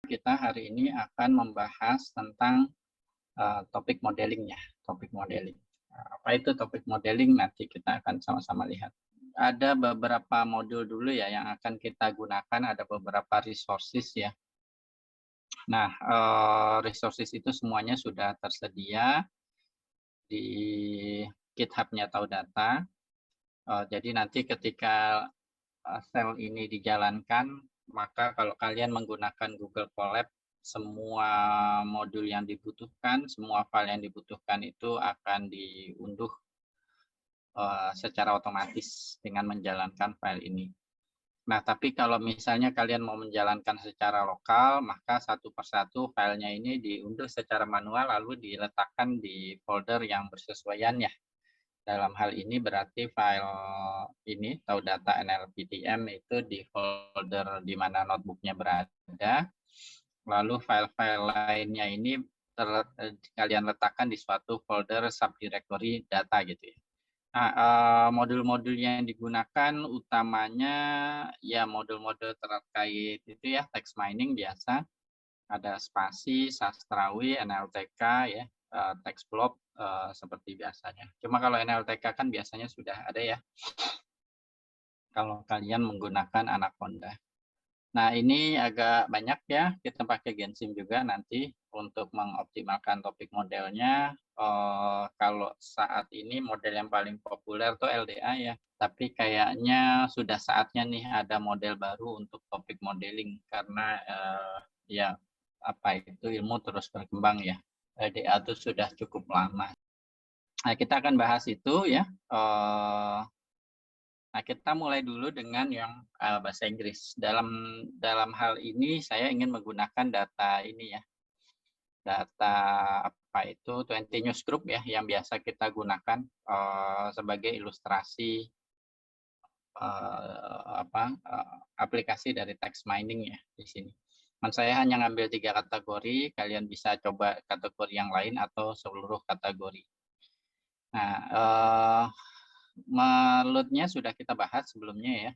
kita hari ini akan membahas tentang topik modeling ya, topik modeling. Apa itu topik modeling? Nanti kita akan sama-sama lihat. Ada beberapa modul dulu ya yang akan kita gunakan, ada beberapa resources ya. Nah, resources itu semuanya sudah tersedia di GitHub-nya Taudata. Jadi nanti ketika sel ini dijalankan, maka kalau kalian menggunakan Google Colab, semua modul yang dibutuhkan, semua file yang dibutuhkan itu akan diunduh secara otomatis dengan menjalankan file ini. Nah, tapi kalau misalnya kalian mau menjalankan secara lokal, maka satu persatu filenya ini diunduh secara manual lalu diletakkan di folder yang bersesuaian ya. Dalam hal ini berarti file ini Taudata NLPTM itu di folder di mana notebooknya berada. Lalu file-file lainnya ini kalian letakkan di suatu folder subdirectory data gitu ya. Nah, modul-modul yang digunakan utamanya ya modul-modul terkait itu ya text mining biasa. Ada spasi, sastrawi, NLTK ya, text block seperti biasanya. Cuma kalau NLTK kan biasanya sudah ada ya. Kalau kalian menggunakan Anaconda. Nah, ini agak banyak ya, kita pakai Gensim juga nanti untuk mengoptimalkan topik modelnya. Kalau saat ini model yang paling populer tuh LDA ya, tapi kayaknya sudah saatnya nih ada model baru untuk topik modeling karena ya apa itu ilmu terus berkembang ya. LDA itu sudah cukup lama. Nah, kita akan bahas itu ya. Nah, kita mulai dulu dengan yang bahasa Inggris. Dalam hal ini saya ingin menggunakan data ini ya. Data apa itu 20 News Group ya yang biasa kita gunakan sebagai ilustrasi aplikasi dari text mining ya di sini. Saya hanya ngambil 3 kategori, kalian bisa coba kategori yang lain atau seluruh kategori. Nah, load-nya sudah kita bahas sebelumnya ya.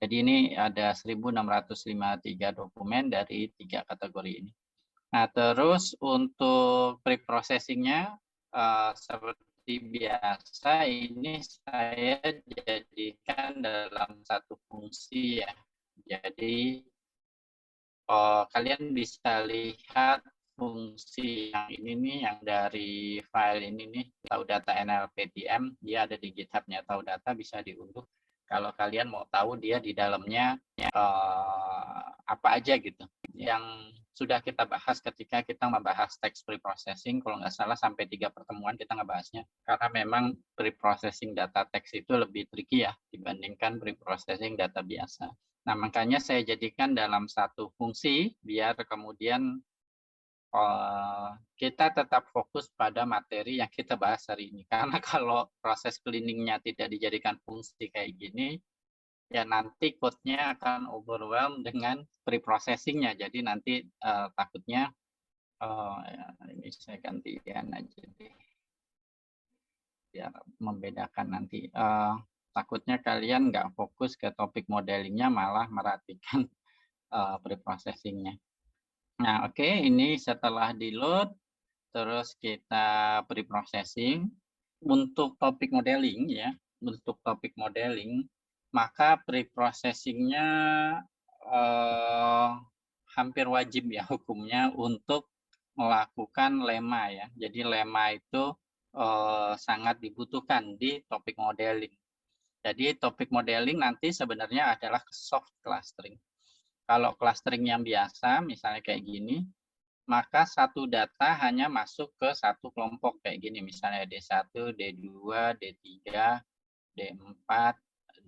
Jadi ini ada 1653 dokumen dari 3 kategori ini. Nah, terus untuk pre-processing-nya seperti biasa ini saya jadikan dalam satu fungsi ya. Jadi kalian bisa lihat fungsi yang ini nih, yang dari file ini nih, Taudata NLPTM, dia ada di GitHub-nya Taudata, bisa diunduh. Kalau kalian mau tahu dia di dalamnya apa aja gitu. Yang sudah kita bahas ketika kita membahas text preprocessing, kalau nggak salah sampai 3 pertemuan kita ngebahasnya. Karena memang preprocessing data teks itu lebih tricky ya dibandingkan preprocessing data biasa. Nah, makanya saya jadikan dalam satu fungsi biar kemudian kita tetap fokus pada materi yang kita bahas hari ini. Karena kalau proses cleaning-nya tidak dijadikan fungsi kayak gini, ya nanti code-nya akan overwhelm dengan pre-processing-nya. Jadi nanti takutnya, ini saya gantian aja deh, biar membedakan nanti. Takutnya kalian nggak fokus ke topik modelingnya, malah merhatikan pre-processing-nya. Nah, oke, ini setelah di-load, terus kita pre-processing. Untuk topik modeling ya, untuk topik modeling, maka pre-processing-nya hampir wajib ya hukumnya untuk melakukan lema ya. Jadi lema itu sangat dibutuhkan di topik modeling. Jadi topik modeling nanti sebenarnya adalah soft clustering. Kalau clustering yang biasa, misalnya kayak gini, maka satu data hanya masuk ke satu kelompok kayak gini, misalnya D1, D2, D3, D4,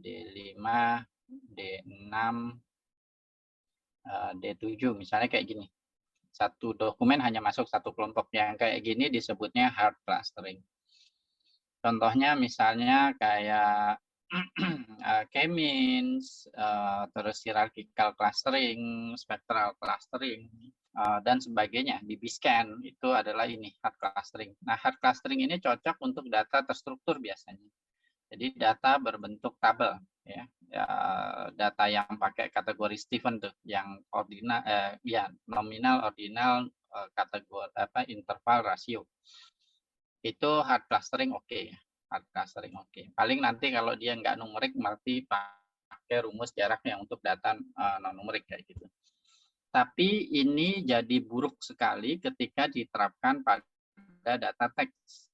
D5, D6, D7, misalnya kayak gini. Satu dokumen hanya masuk satu kelompok, yang kayak gini disebutnya hard clustering. Contohnya misalnya kayak K-means, terus hierarchical clustering, spectral clustering, dan sebagainya. Di B-scan itu adalah ini hard clustering. Nah, hard clustering ini cocok untuk data terstruktur biasanya. Jadi data berbentuk tabel. ya, data yang pakai kategori Stephen tuh, yang ordinal, ya nominal, ordinal, kategori interval, rasio. Itu hard clustering oke ya, hard clustering oke. Paling nanti kalau dia nggak numerik berarti pakai rumus jarak yang untuk data non numerik kayak gitu. Tapi ini jadi buruk sekali ketika diterapkan pada data teks.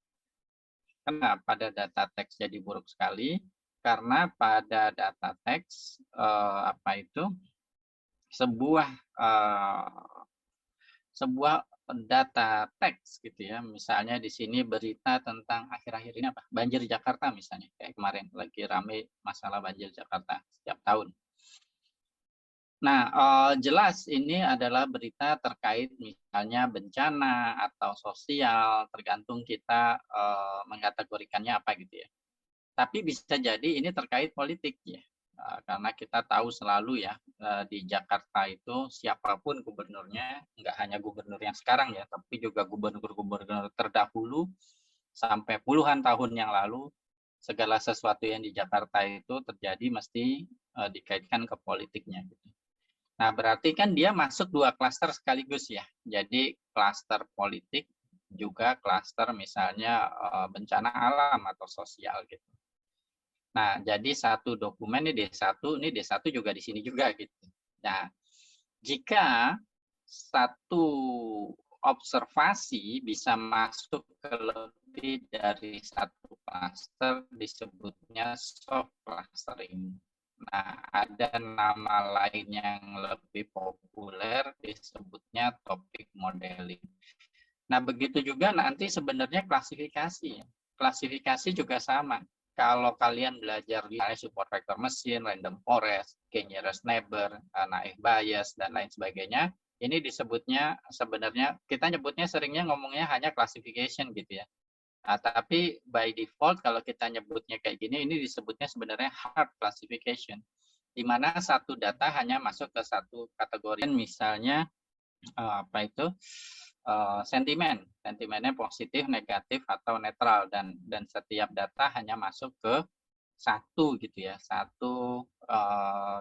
Kenapa pada data teks jadi buruk sekali? Karena pada data teks sebuah data teks gitu ya. Misalnya di sini berita tentang akhir-akhir ini apa? Banjir Jakarta misalnya. Kayak kemarin lagi rame masalah banjir Jakarta setiap tahun. Nah, jelas ini adalah berita terkait misalnya bencana atau sosial, tergantung kita mengkategorikannya apa gitu ya. Tapi bisa jadi ini terkait politik ya, karena kita tahu selalu ya di Jakarta itu siapapun gubernurnya, nggak hanya gubernur yang sekarang ya, tapi juga gubernur-gubernur terdahulu sampai puluhan tahun yang lalu, segala sesuatu yang di Jakarta itu terjadi mesti dikaitkan ke politiknya gitu. Nah, berarti kan dia masuk dua klaster sekaligus ya. Jadi klaster politik juga klaster misalnya bencana alam atau sosial gitu. Nah, jadi satu dokumen ini D1 juga di sini juga gitu. Nah, jika satu observasi bisa masuk ke lebih dari satu klaster disebutnya soft clustering. Nah, ada nama lain yang lebih populer disebutnya topic modeling. Nah, begitu juga nanti sebenarnya klasifikasi. Klasifikasi juga sama. Kalau kalian belajar misalnya support vector mesin, random forest, k-nearest neighbor, naive bias, dan lain sebagainya, ini disebutnya sebenarnya, kita nyebutnya seringnya ngomongnya hanya classification gitu ya. Nah, tapi by default kalau kita nyebutnya kayak gini, ini disebutnya sebenarnya hard classification, di mana satu data hanya masuk ke satu kategori. Misalnya sentimennya positif, negatif, atau netral, dan setiap data hanya masuk ke satu gitu ya, satu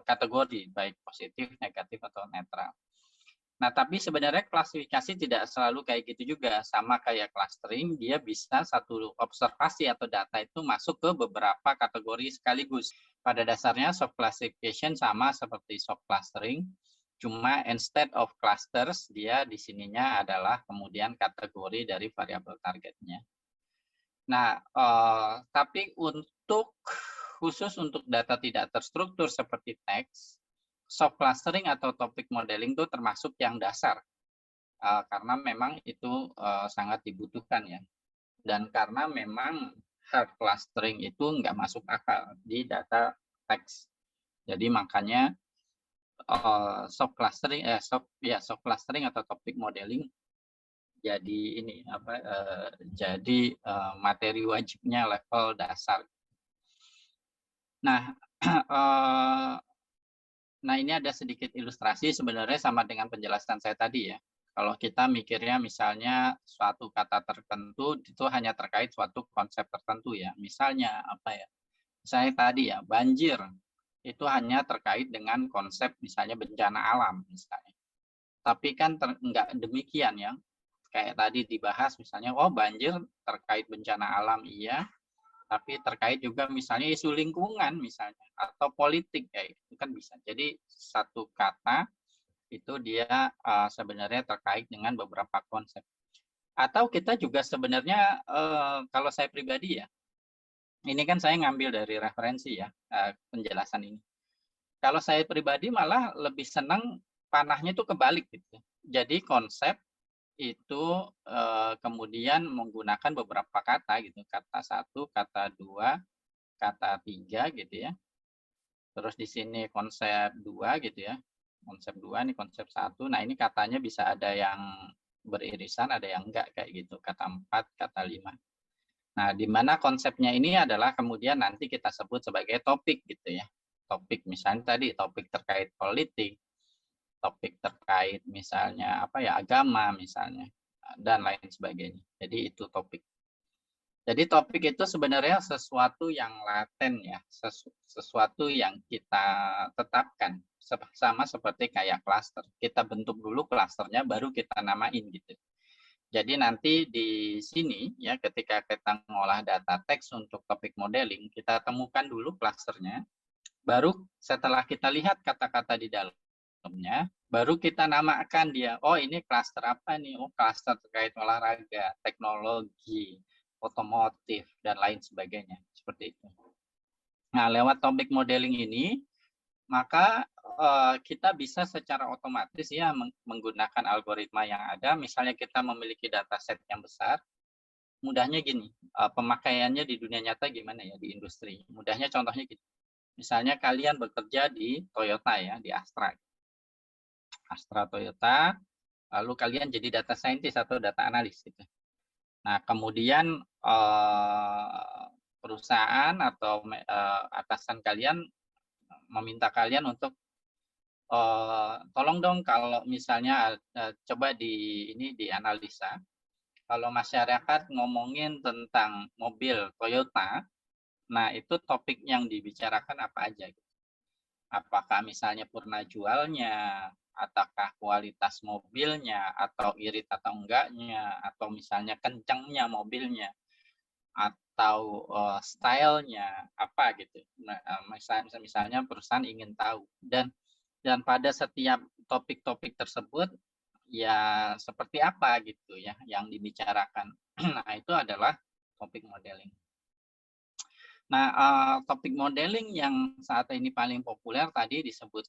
kategori baik positif, negatif, atau netral. Nah, tapi sebenarnya klasifikasi tidak selalu kayak gitu juga. Sama kayak clustering, dia bisa satu observasi atau data itu masuk ke beberapa kategori sekaligus. Pada dasarnya soft classification sama seperti soft clustering, cuma instead of clusters, dia di sininya adalah kemudian kategori dari variabel targetnya. Nah, tapi khusus untuk data tidak terstruktur seperti teks, soft clustering atau topic modeling itu termasuk yang dasar, karena memang itu sangat dibutuhkan ya. Dan karena memang hard clustering itu nggak masuk akal di data teks. Jadi makanya soft clustering atau topic modeling jadi ini jadi materi wajibnya level dasar. Nah, nah ini ada sedikit ilustrasi sebenarnya sama dengan penjelasan saya tadi ya. Kalau kita mikirnya misalnya suatu kata tertentu itu hanya terkait suatu konsep tertentu ya. Misalnya apa ya? Misalnya tadi ya, banjir itu hanya terkait dengan konsep misalnya bencana alam misalnya. Tapi kan enggak demikian ya. Kayak tadi dibahas misalnya, oh banjir terkait bencana alam iya, tapi terkait juga misalnya isu lingkungan misalnya atau politik kayak itu kan bisa. Jadi satu kata itu dia sebenarnya terkait dengan beberapa konsep. Atau kita juga sebenarnya kalau saya pribadi ya, ini kan saya ngambil dari referensi ya penjelasan ini. Kalau saya pribadi malah lebih senang panahnya itu kebalik gitu. Jadi konsep itu kemudian menggunakan beberapa kata gitu, kata 1, kata 2, kata 3 gitu ya. Terus di sini konsep 2 gitu ya. Konsep 2 ini konsep 1. Nah, ini katanya bisa ada yang beririsan, ada yang enggak kayak gitu. Kata 4, kata 5. Nah, di mana konsepnya ini adalah kemudian nanti kita sebut sebagai topik gitu ya. Topik misalnya tadi topik terkait politik, topik terkait misalnya apa ya agama misalnya dan lain sebagainya. Jadi itu topik. Jadi topik itu sebenarnya sesuatu yang laten ya, sesuatu yang kita tetapkan, sama seperti kayak klaster. Kita bentuk dulu klasternya, baru kita namain gitu. Jadi nanti di sini ya, ketika kita mengolah data teks untuk topik modeling, kita temukan dulu klasternya, baru setelah kita lihat kata-kata di dalamnya, baru kita namakan dia. Oh, ini klaster apa nih? Oh, klaster terkait olahraga, teknologi, otomotif, dan lain sebagainya. Seperti itu. Nah, lewat topik modeling ini, maka kita bisa secara otomatis ya menggunakan algoritma yang ada. Misalnya kita memiliki dataset yang besar, mudahnya gini, pemakaiannya di dunia nyata gimana ya, di industri. Mudahnya contohnya gini, misalnya kalian bekerja di Toyota ya, di Astra Toyota, lalu kalian jadi data scientist atau data analis gitu. Nah, kemudian perusahaan atau atasan kalian meminta kalian untuk tolong dong kalau misalnya coba ini dianalisa. Kalau masyarakat ngomongin tentang mobil Toyota, nah itu topik yang dibicarakan apa aja? Apakah misalnya purna jualnya, ataukah kualitas mobilnya, atau irit atau enggaknya, atau misalnya kencangnya mobilnya, atau stylenya apa gitu. Nah, misalnya perusahaan ingin tahu, dan pada setiap topik-topik tersebut ya seperti apa gitu ya yang dibicarakan. Nah, itu adalah topik modeling. Nah, topik modeling yang saat ini paling populer tadi disebut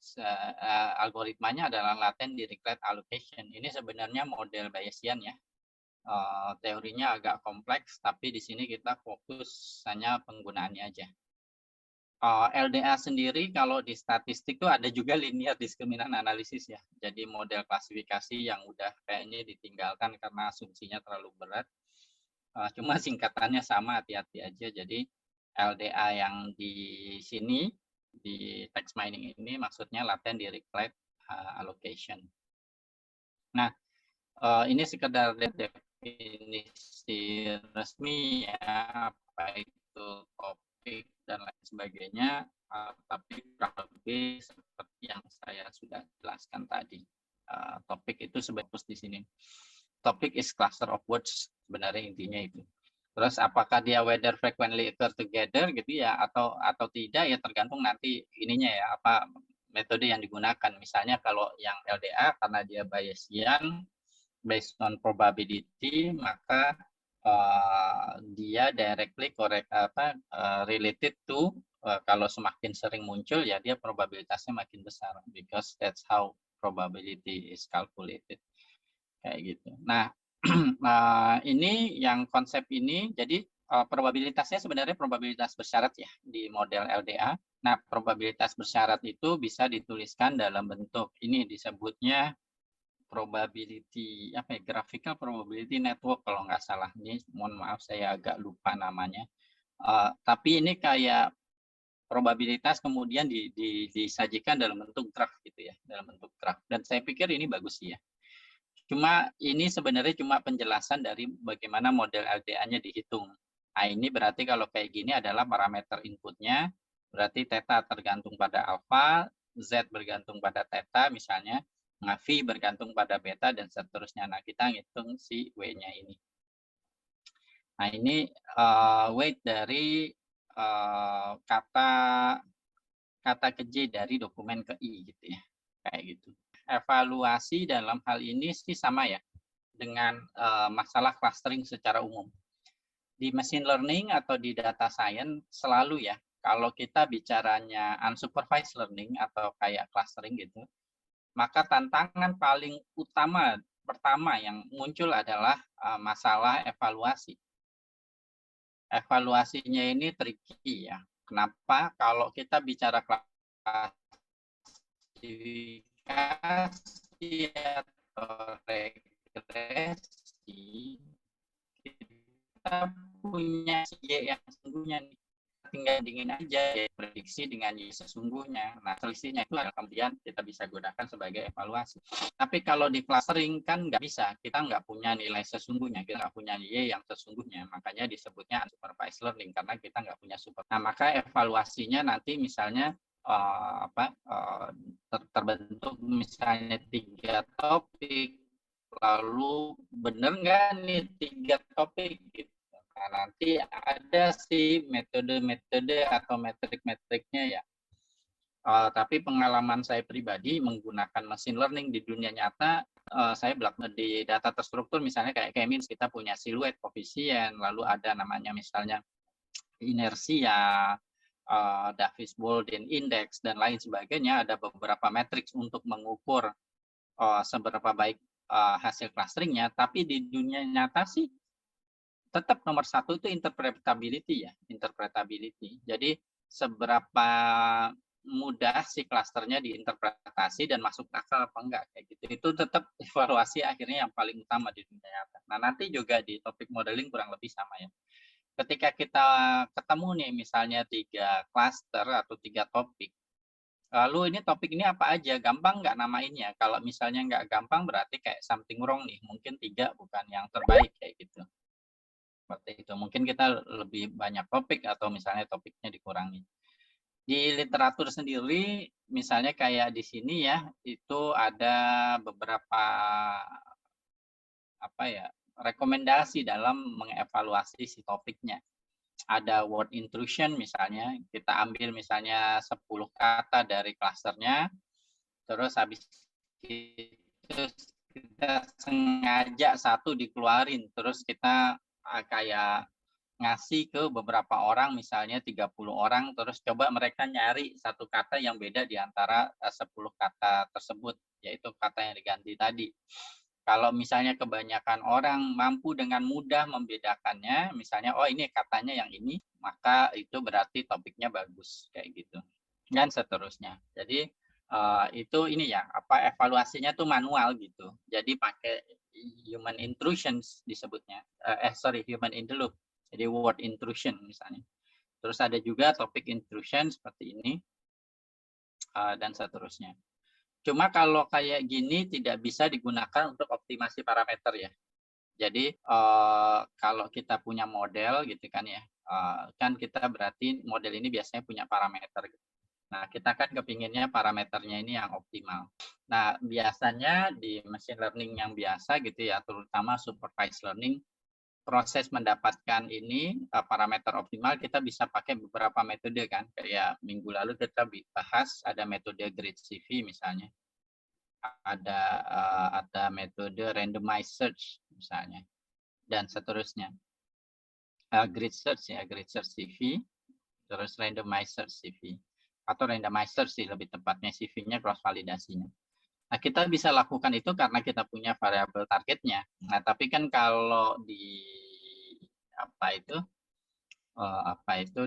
algoritmanya adalah latent direct allocation. Ini sebenarnya model Bayesian ya. Teorinya agak kompleks, tapi di sini kita fokus hanya penggunaannya aja. LDA sendiri kalau di statistik itu ada juga linear discriminant analysis ya. Jadi model klasifikasi yang udah kayaknya ditinggalkan karena asumsinya terlalu berat. Cuma singkatannya sama, hati-hati aja. Jadi LDA yang di sini di text mining ini maksudnya latent direct allocation. Nah, ini sekedar definisi resmi ya, apa itu topik dan lain sebagainya, tapi kurang lebih seperti yang saya sudah jelaskan tadi. Topik itu sebagus di sini. Topik is cluster of words, sebenarnya intinya itu. Terus apakah dia whether frequently occur together gitu ya atau tidak ya tergantung nanti ininya ya, apa metode yang digunakan. Misalnya kalau yang LDA karena dia Bayesian based on probability, maka dia directly related to kalau semakin sering muncul ya dia probabilitasnya makin besar, because that's how probability is calculated kayak gitu. Nah, ini yang konsep ini, jadi probabilitasnya sebenarnya probabilitas bersyarat ya di model LDA. Nah, probabilitas bersyarat itu bisa dituliskan dalam bentuk ini disebutnya probability apa ya, graphical probability network kalau nggak salah. Ini mohon maaf saya agak lupa namanya. Tapi ini kayak probabilitas kemudian disajikan dalam bentuk graf gitu ya, dalam bentuk graf. Dan saya pikir ini bagus sih ya. Cuma ini sebenarnya cuma penjelasan dari bagaimana model LDA-nya dihitung. Nah, ini berarti kalau kayak gini adalah parameter inputnya, berarti theta tergantung pada alpha, Z bergantung pada theta misalnya, nah V bergantung pada beta, dan seterusnya. Nah, kita ngitung si W-nya ini. Nah, ini weight dari kata ke J dari dokumen ke I gitu ya, kayak gitu. Evaluasi dalam hal ini sih sama ya dengan masalah clustering secara umum. Di machine learning atau di data science selalu ya, kalau kita bicaranya unsupervised learning atau kayak clustering gitu, maka tantangan paling utama pertama yang muncul adalah masalah evaluasi. Evaluasinya ini tricky ya. Kenapa? Kalau kita bicara klasifikasi atau regresi, kita punya Y yang sesungguhnya nih. tinggal dingin aja, ya, prediksi dengan sesungguhnya. Nah, selisihnya itu kemudian kita bisa gunakan sebagai evaluasi. Tapi kalau di clustering kan nggak bisa, kita nggak punya nilai sesungguhnya, kita nggak punya Y yang sesungguhnya, makanya disebutnya unsupervised learning karena kita nggak punya super. Nah, maka evaluasinya nanti misalnya terbentuk misalnya 3 topik, lalu benar nggak nih 3 topik gitu. Nah, nanti ada sih metode-metode atau metrik-metriknya ya. Tapi pengalaman saya pribadi menggunakan machine learning di dunia nyata, saya belajar di data terstruktur misalnya kayak K-means, kita punya siluet, koefisien, lalu ada namanya misalnya inersia, Davis-Boolean index, dan lain sebagainya. Ada beberapa matriks untuk mengukur seberapa baik hasil clusteringnya, tapi di dunia nyata sih tetap nomor satu itu interpretability ya, interpretability. Jadi seberapa mudah si klasternya diinterpretasi dan masuk akal apa enggak kayak gitu. Itu tetap evaluasi akhirnya yang paling utama di dunia nyata. Nah, nanti juga di topik modeling kurang lebih sama ya. Ketika kita ketemu nih misalnya 3 klaster atau 3 topik, lalu ini topik ini apa aja, gampang nggak namainnya? Kalau misalnya nggak gampang berarti kayak something wrong nih, mungkin 3 bukan yang terbaik kayak gitu. Seperti itu. Mungkin kita lebih banyak topik atau misalnya topiknya dikurangi. Di literatur sendiri, misalnya kayak di sini ya, itu ada beberapa rekomendasi dalam mengevaluasi si topiknya. Ada word intrusion misalnya, kita ambil misalnya 10 kata dari klasternya, terus habis itu kita sengaja satu dikeluarin, terus kita kayak ngasih ke beberapa orang, misalnya 30 orang, terus coba mereka nyari satu kata yang beda di antara 10 kata tersebut, yaitu kata yang diganti tadi. Kalau misalnya kebanyakan orang mampu dengan mudah membedakannya, misalnya, oh ini katanya yang ini, maka itu berarti topiknya bagus, kayak gitu. Dan seterusnya. Jadi itu ini ya, evaluasinya tuh manual gitu. Jadi pakai human intrusions disebutnya. Human in the loop. Jadi word intrusion misalnya. Terus ada juga topik intrusion seperti ini, dan seterusnya. Cuma kalau kayak gini tidak bisa digunakan untuk optimasi parameter ya. Jadi kalau kita punya model gitu kan ya, kan kita berarti model ini biasanya punya parameter. Nah, kita kan kepinginnya parameternya ini yang optimal. Nah, biasanya di machine learning yang biasa gitu ya, terutama supervised learning, proses mendapatkan ini parameter optimal kita bisa pakai beberapa metode kan. Kayak minggu lalu kita bahas ada metode grid CV misalnya. Ada metode randomized search misalnya, dan seterusnya. Grid search ya, grid search CV, terus randomized search CV, atau randomized search sih lebih tepatnya, CV-nya cross validasinya. Nah, kita bisa lakukan itu karena kita punya variabel targetnya. Nah, tapi kan kalau di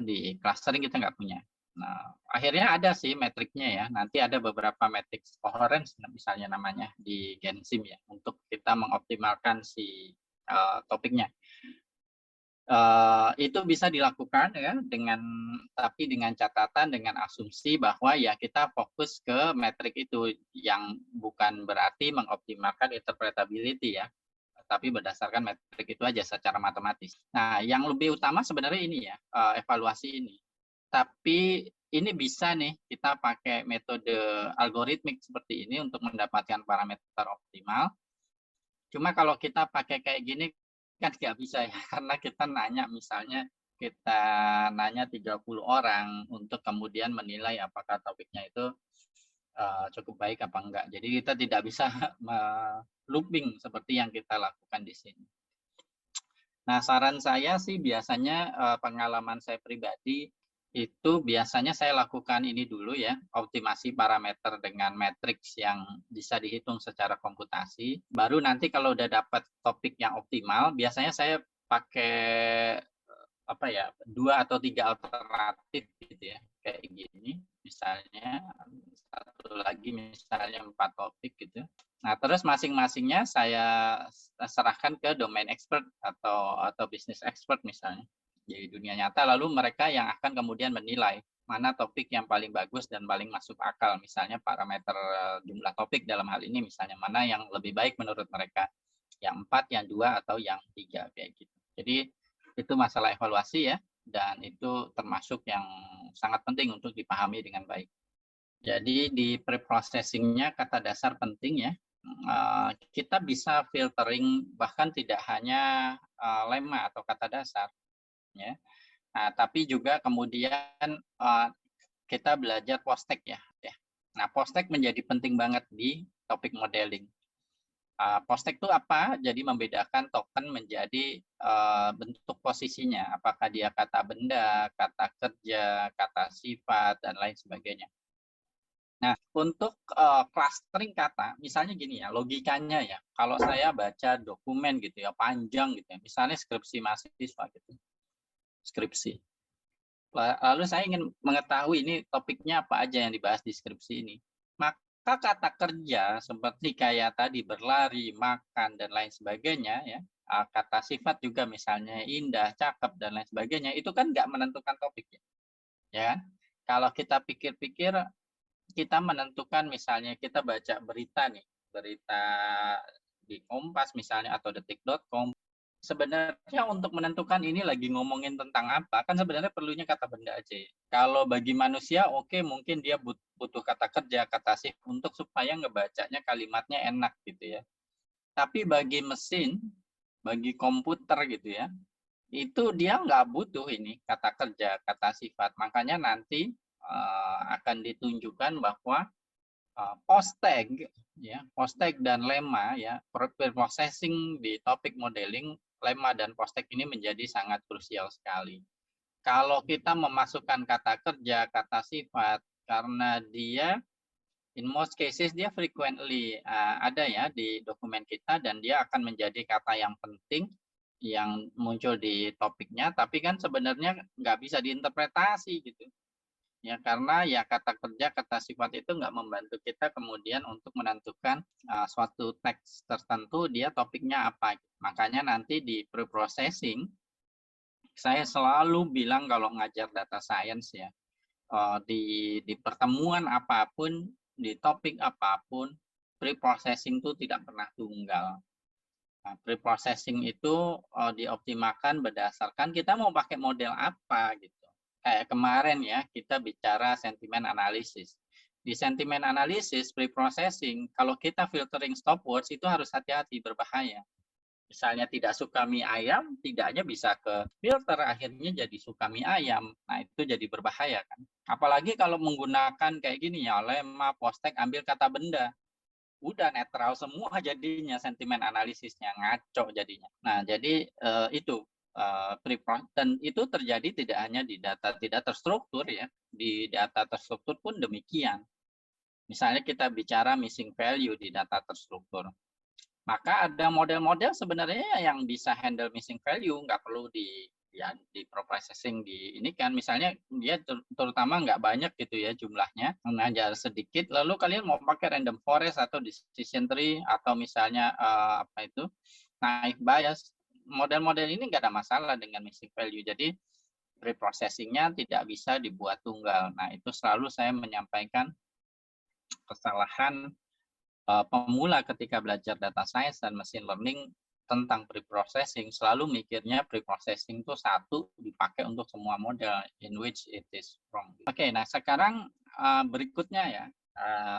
di clustering kita nggak punya. Nah, akhirnya ada sih metriknya ya. Nanti ada beberapa metrik coherence misalnya namanya di Gensim ya, untuk kita mengoptimalkan si topiknya. Itu bisa dilakukan ya tapi dengan catatan, dengan asumsi bahwa ya kita fokus ke metrik itu, yang bukan berarti mengoptimalkan interpretability ya, tapi berdasarkan metrik itu aja secara matematis. Nah, yang lebih utama sebenarnya ini ya, evaluasi ini. Tapi ini bisa nih kita pakai metode algoritmik seperti ini untuk mendapatkan parameter optimal. Cuma kalau kita pakai kayak gini kan nggak bisa ya, karena kita nanya 30 orang untuk kemudian menilai apakah topiknya itu cukup baik apa enggak. Jadi kita tidak bisa looping seperti yang kita lakukan di sini. Nah, saran saya sih biasanya pengalaman saya pribadi itu biasanya saya lakukan ini dulu ya, optimasi parameter dengan matriks yang bisa dihitung secara komputasi. Baru nanti kalau udah dapat topik yang optimal, biasanya saya pakai 2 atau 3 alternatif gitu ya, kayak gini misalnya, satu lagi misalnya 4 topik gitu. Nah, terus masing-masingnya saya serahkan ke domain expert atau business expert misalnya. di dunia nyata, lalu mereka yang akan kemudian menilai mana topik yang paling bagus dan paling masuk akal. Misalnya parameter jumlah topik dalam hal ini, misalnya mana yang lebih baik menurut mereka, yang 4, yang 2, atau yang 3, kayak gitu. Jadi itu masalah evaluasi ya, dan itu termasuk yang sangat penting untuk dipahami dengan baik. Jadi di pre-processing-nya kata dasar penting ya. Kita bisa filtering bahkan tidak hanya lemma atau kata dasar ya. Nah, tapi juga kemudian kita belajar post-tag ya. Nah, post-tag menjadi penting banget di topik modeling. Post-tag itu apa? Jadi membedakan token menjadi bentuk posisinya. Apakah dia kata benda, kata kerja, kata sifat, dan lain sebagainya. Nah, untuk clustering kata, misalnya gini ya, logikanya ya, kalau saya baca dokumen gitu ya, panjang gitu ya, misalnya skripsi mahasiswa gitu, skripsi. Lalu saya ingin mengetahui ini topiknya apa aja yang dibahas di skripsi ini. Maka kata kerja seperti kayak tadi berlari, makan, dan lain sebagainya ya, kata sifat juga misalnya indah, cakep, dan lain sebagainya, itu kan nggak menentukan topiknya. Ya, kalau kita pikir-pikir, kita menentukan misalnya kita baca berita nih, berita di Kompas misalnya atau detik.com, sebenarnya untuk menentukan ini lagi ngomongin tentang apa, kan sebenarnya perlunya kata benda aja ya. Kalau bagi manusia, oke, mungkin dia butuh kata kerja, kata sif untuk supaya ngebacanya kalimatnya enak gitu ya. Tapi bagi mesin, bagi komputer gitu ya, itu dia nggak butuh ini kata kerja, kata sifat. Makanya nanti akan ditunjukkan bahwa post-tag ya, post-tag dan lemma ya, processing di topik modeling, lemma dan post-tag ini menjadi sangat krusial sekali. Kalau kita memasukkan kata kerja, kata sifat, karena dia in most cases dia frequently ada ya di dokumen kita, dan dia akan menjadi kata yang penting yang muncul di topiknya, tapi kan sebenarnya nggak bisa diinterpretasi gitu ya, karena ya kata kerja, kata sifat itu nggak membantu kita kemudian untuk menentukan suatu teks tertentu dia topiknya apa. Makanya nanti di pre-processing saya selalu bilang kalau ngajar data science ya, di pertemuan apapun, di topik apapun, pre-processing itu tidak pernah tunggal. Nah, pre-processing itu dioptimalkan berdasarkan kita mau pakai model apa gitu. Kayak kemarin ya, kita bicara sentimen analisis. Di sentimen analisis, pre-processing, kalau kita filtering stopwords itu harus hati-hati, berbahaya. Misalnya tidak suka mie ayam, tidaknya bisa ke filter, akhirnya jadi suka mie ayam. Nah, itu jadi berbahaya kan. Apalagi kalau menggunakan kayak gini ya, lemma, post-tag, ambil kata benda. Udah netral semua jadinya, sentimen analisisnya ngaco jadinya. Nah, jadi itu dan itu terjadi tidak hanya di data tidak terstruktur ya, di data terstruktur pun demikian. Misalnya kita bicara missing value di data terstruktur, maka ada model-model sebenarnya yang bisa handle missing value, nggak perlu di processing di ini kan, misalnya dia terutama nggak banyak gitu ya jumlahnya, mengajar sedikit, lalu kalian mau pakai random forest atau decision tree atau misalnya apa itu naive bias, model-model ini nggak ada masalah dengan missing value. Jadi pre-processingnya tidak bisa dibuat tunggal. Nah, itu selalu saya menyampaikan kesalahan pemula ketika belajar data science dan machine learning tentang pre-processing, selalu mikirnya pre-processing itu satu dipakai untuk semua model, in which it is wrong. Oke, nah sekarang berikutnya ya,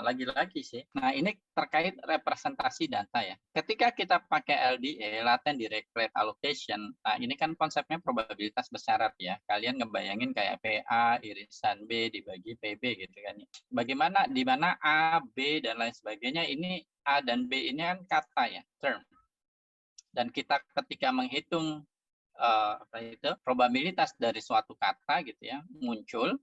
lagi-lagi sih. Nah, ini terkait representasi data ya. Ketika kita pakai LDA, latent direct rate allocation, nah ini kan konsepnya probabilitas bersyarat ya. Kalian ngebayangin kayak PA, irisan B dibagi PB gitu kan. Bagaimana, di mana A, B, dan lain sebagainya, ini A dan B ini kan kata ya, term. Dan kita ketika menghitung probabilitas dari suatu kata gitu ya, muncul,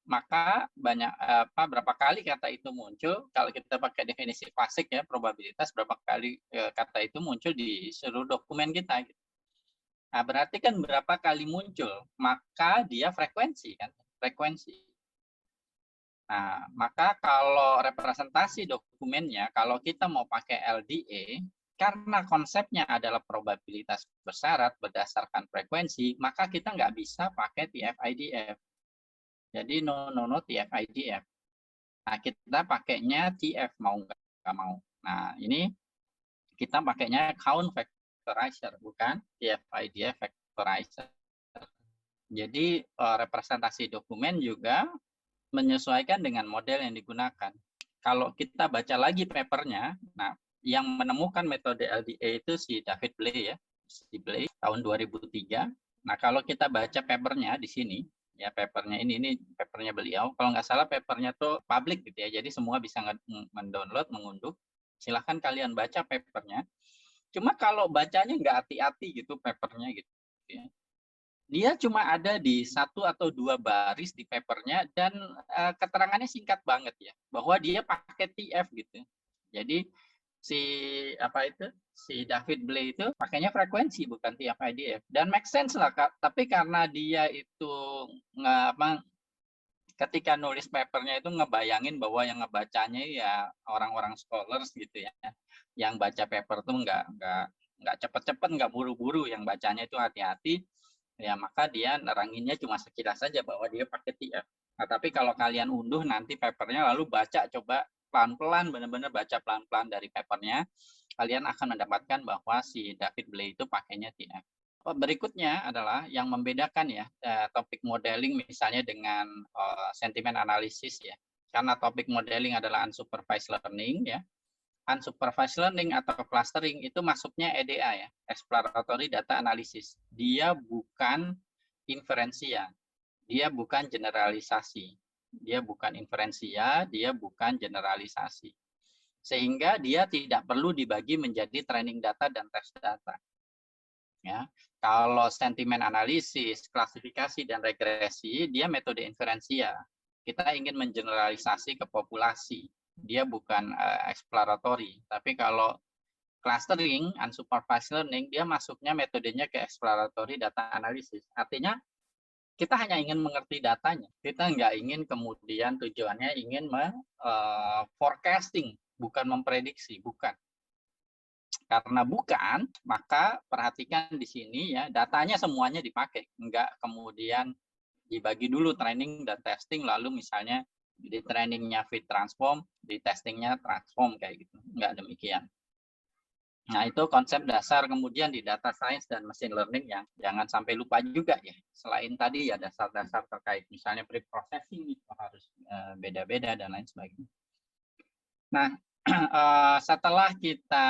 maka berapa kali kata itu muncul. Kalau kita pakai definisi klasik ya, probabilitas berapa kali kata itu muncul di seluruh dokumen kita gitu. Nah, berarti kan berapa kali muncul, maka dia frekuensi kan, frekuensi. Nah, maka kalau representasi dokumennya, kalau kita mau pakai LDA, karena konsepnya adalah probabilitas bersyarat berdasarkan frekuensi, maka kita nggak bisa pakai TF-IDF. Jadi no TF-IDF. Nah, kita pakainya TF mau nggak mau. Nah, ini kita pakainya count factorizer, bukan TF-IDF factorizer. Jadi representasi dokumen juga menyesuaikan dengan model yang digunakan. Kalau kita baca lagi papernya, nah yang menemukan metode LDA itu si David Blay ya, si Blay tahun 2003. Nah kalau kita baca papernya di sini, ya papernya ini papernya beliau. Kalau nggak salah papernya tuh public gitu ya, jadi semua bisa mendownload, mengunduh. Silahkan kalian baca papernya. Cuma kalau bacanya nggak hati-hati gitu papernya gitu. Ya. Dia cuma ada di 1 atau 2 baris di papernya dan keterangannya singkat banget ya, bahwa dia pakai TF gitu. Jadi si David Blay itu pakainya frekuensi bukan TF-IDF dan make sense lah Kak. Tapi karena dia itu ketika nulis papernya itu ngebayangin bahwa yang ngebacanya ya orang-orang scholars gitu ya, yang baca paper tuh nggak cepet-cepet, nggak buru-buru, yang bacanya itu hati-hati, ya maka dia neranginnya cuma sekilas saja bahwa dia pakai TF. Nah, tapi kalau kalian unduh nanti papernya lalu baca coba pelan-pelan, benar-benar baca pelan-pelan dari papernya, kalian akan mendapatkan bahwa si David Blay itu pakainya TF. Berikutnya adalah yang membedakan ya topik modeling misalnya dengan sentimen analisis ya. Karena topik modeling adalah unsupervised learning ya. Unsupervised learning atau clustering itu masuknya EDA ya, exploratory data analysis. Dia bukan inferensia, dia bukan generalisasi. Dia bukan inferensia, dia bukan generalisasi. Sehingga dia tidak perlu dibagi menjadi training data dan test data. Ya. Kalau sentimen analisis, klasifikasi, dan regresi, dia metode inferensia. Kita ingin mengeneralisasi ke populasi. Dia bukan exploratory. Tapi kalau clustering, unsupervised learning, dia masuknya metodenya ke exploratory data analysis. Artinya, kita hanya ingin mengerti datanya. Kita nggak ingin kemudian tujuannya ingin forecasting, bukan memprediksi, bukan. Karena bukan, maka perhatikan di sini ya, datanya semuanya dipakai. Enggak kemudian dibagi dulu training dan testing, lalu misalnya di trainingnya fit transform, di testingnya transform kayak gitu. Enggak demikian. Nah, itu konsep dasar kemudian di data science dan machine learning yang jangan sampai lupa juga ya. Selain tadi ya dasar-dasar terkait misalnya pre-processing itu harus beda-beda dan lain sebagainya. Nah, setelah kita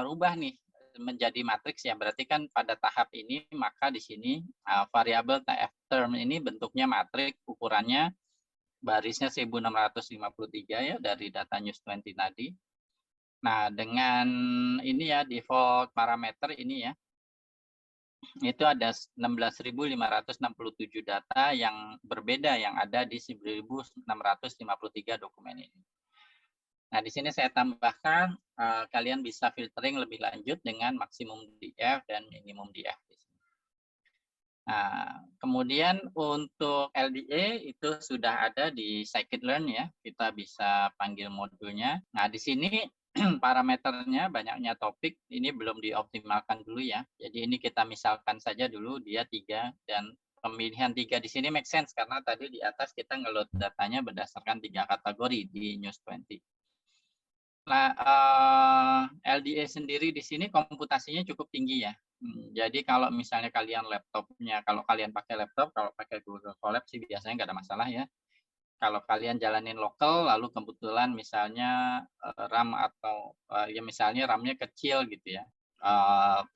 rubah nih menjadi matriks ya, berarti kan pada tahap ini maka di sini variabel TF term ini bentuknya matriks, ukurannya barisnya 1653 ya dari data News 20 tadi. Nah, dengan ini ya default parameter ini ya, itu ada 16.567 data yang berbeda yang ada di 1.653 dokumen ini. Nah, di sini saya tambahkan kalian bisa filtering lebih lanjut dengan maksimum DF dan minimum DF. Nah, kemudian untuk LDA itu sudah ada di scikit-learn ya, kita bisa panggil modulnya. Nah, di sini parameternya banyaknya topik, ini belum dioptimalkan dulu ya. Jadi ini kita misalkan saja dulu dia 3 dan pemilihan 3 di sini make sense karena tadi di atas kita ngeload datanya berdasarkan 3 kategori di News 20. Nah, LDA sendiri di sini komputasinya cukup tinggi ya. Jadi kalau misalnya kalian laptopnya, kalau kalian pakai laptop, kalau pakai Google Colab sih biasanya nggak ada masalah ya. Kalau kalian jalanin lokal, lalu kebetulan misalnya RAM atau ya misalnya RAM-nya kecil gitu ya,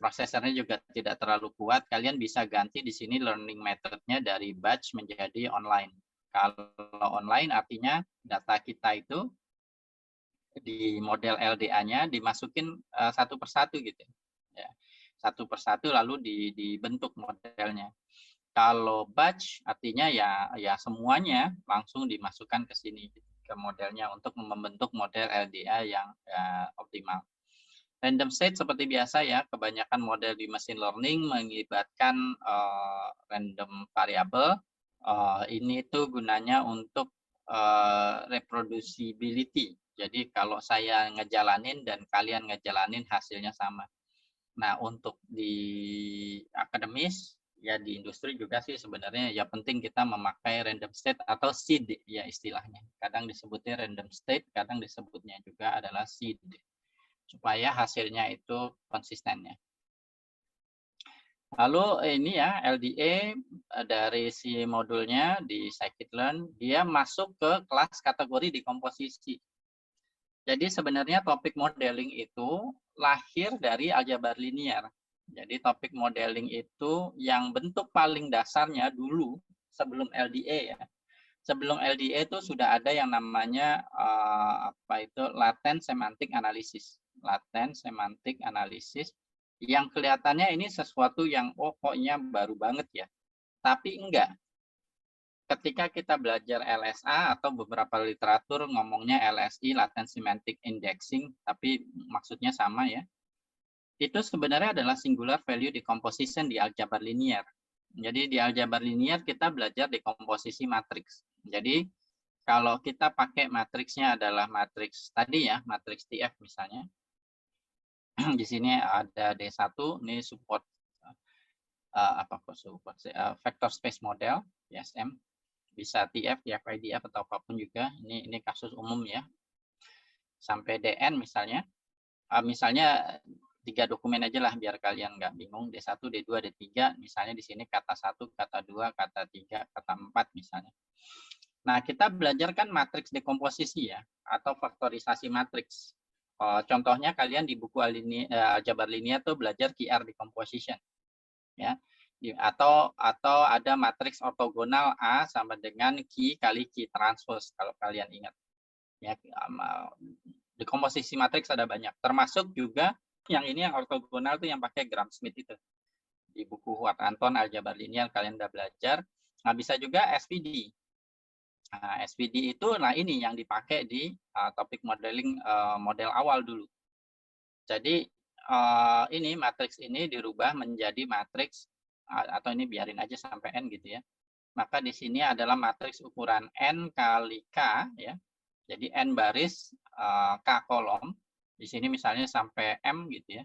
prosesornya juga tidak terlalu kuat, kalian bisa ganti di sini learning method-nya dari batch menjadi online. Kalau online artinya data kita itu di model LDA-nya dimasukin satu persatu gitu ya, satu persatu lalu dibentuk modelnya. Kalau batch artinya ya semuanya langsung dimasukkan ke sini ke modelnya untuk membentuk model LDA yang optimal. Random state seperti biasa ya, kebanyakan model di machine learning melibatkan random variable. Ini tuh gunanya untuk reproducibility. Jadi kalau saya ngejalanin dan kalian ngejalanin hasilnya sama. Nah, untuk di akademis, ya di industri juga sih sebenarnya ya penting kita memakai random state atau seed ya istilahnya. Kadang disebutnya random state, kadang disebutnya juga adalah seed. Supaya hasilnya itu konsisten ya. Lalu ini ya LDA dari si modulnya di scikit-learn, dia masuk ke kelas kategori dekomposisi. Jadi sebenarnya topik modeling itu lahir dari aljabar linear. Jadi topik modeling itu yang bentuk paling dasarnya dulu sebelum LDA ya. Sebelum LDA itu sudah ada yang namanya latent semantic analysis. Latent semantic analysis yang kelihatannya ini sesuatu yang pokoknya baru banget ya. Tapi enggak. Ketika kita belajar LSA atau beberapa literatur ngomongnya LSI, latent semantic indexing, tapi maksudnya sama ya. Itu sebenarnya adalah singular value decomposition di aljabar linear. Jadi di aljabar linear kita belajar dekomposisi matriks. Jadi kalau kita pakai matriksnya adalah matriks tadi ya, matriks TF misalnya. Di sini ada D1, ini support vector space model, VSM. Bisa TF, TF IDF atau apapun juga. Ini kasus umum ya. Sampai DN misalnya. Misalnya 3 dokumen aja lah biar kalian nggak bingung. D1, D2, D3. Misalnya di sini kata 1, kata 2, kata 3, kata 4 misalnya. Nah, kita belajar kan matriks dekomposisi ya, atau faktorisasi matriks. Contohnya kalian di buku aljabar linear tuh belajar QR decomposition. Ya. Atau ada matriks ortogonal A sama dengan Q kali Q transpose kalau kalian ingat. Ya, dekomposisi matriks ada banyak. Termasuk juga yang ini yang ortogonal itu yang pakai Gram-Schmidt itu. Di buku Huat Anton aljabar linear kalian udah belajar. Nah, bisa juga SVD. Nah, SVD itu ini yang dipakai di topik modeling model awal dulu. Jadi ini matriks ini dirubah menjadi matriks atau ini biarin aja sampai N gitu ya. Maka di sini adalah matriks ukuran N kali K ya. Jadi N baris, K kolom. Di sini misalnya sampai M gitu ya.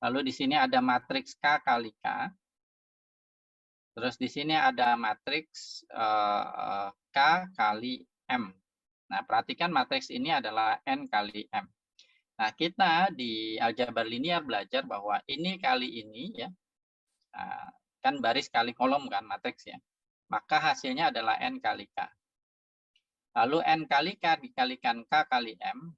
Lalu di sini ada matriks K kali K. Terus di sini ada matriks K kali M. Nah, perhatikan matriks ini adalah N kali M. Nah, kita di aljabar linear belajar bahwa ini kali ini ya. Kan baris kali kolom kan matriks ya. Maka hasilnya adalah N kali K. Lalu N kali K dikalikan K kali M,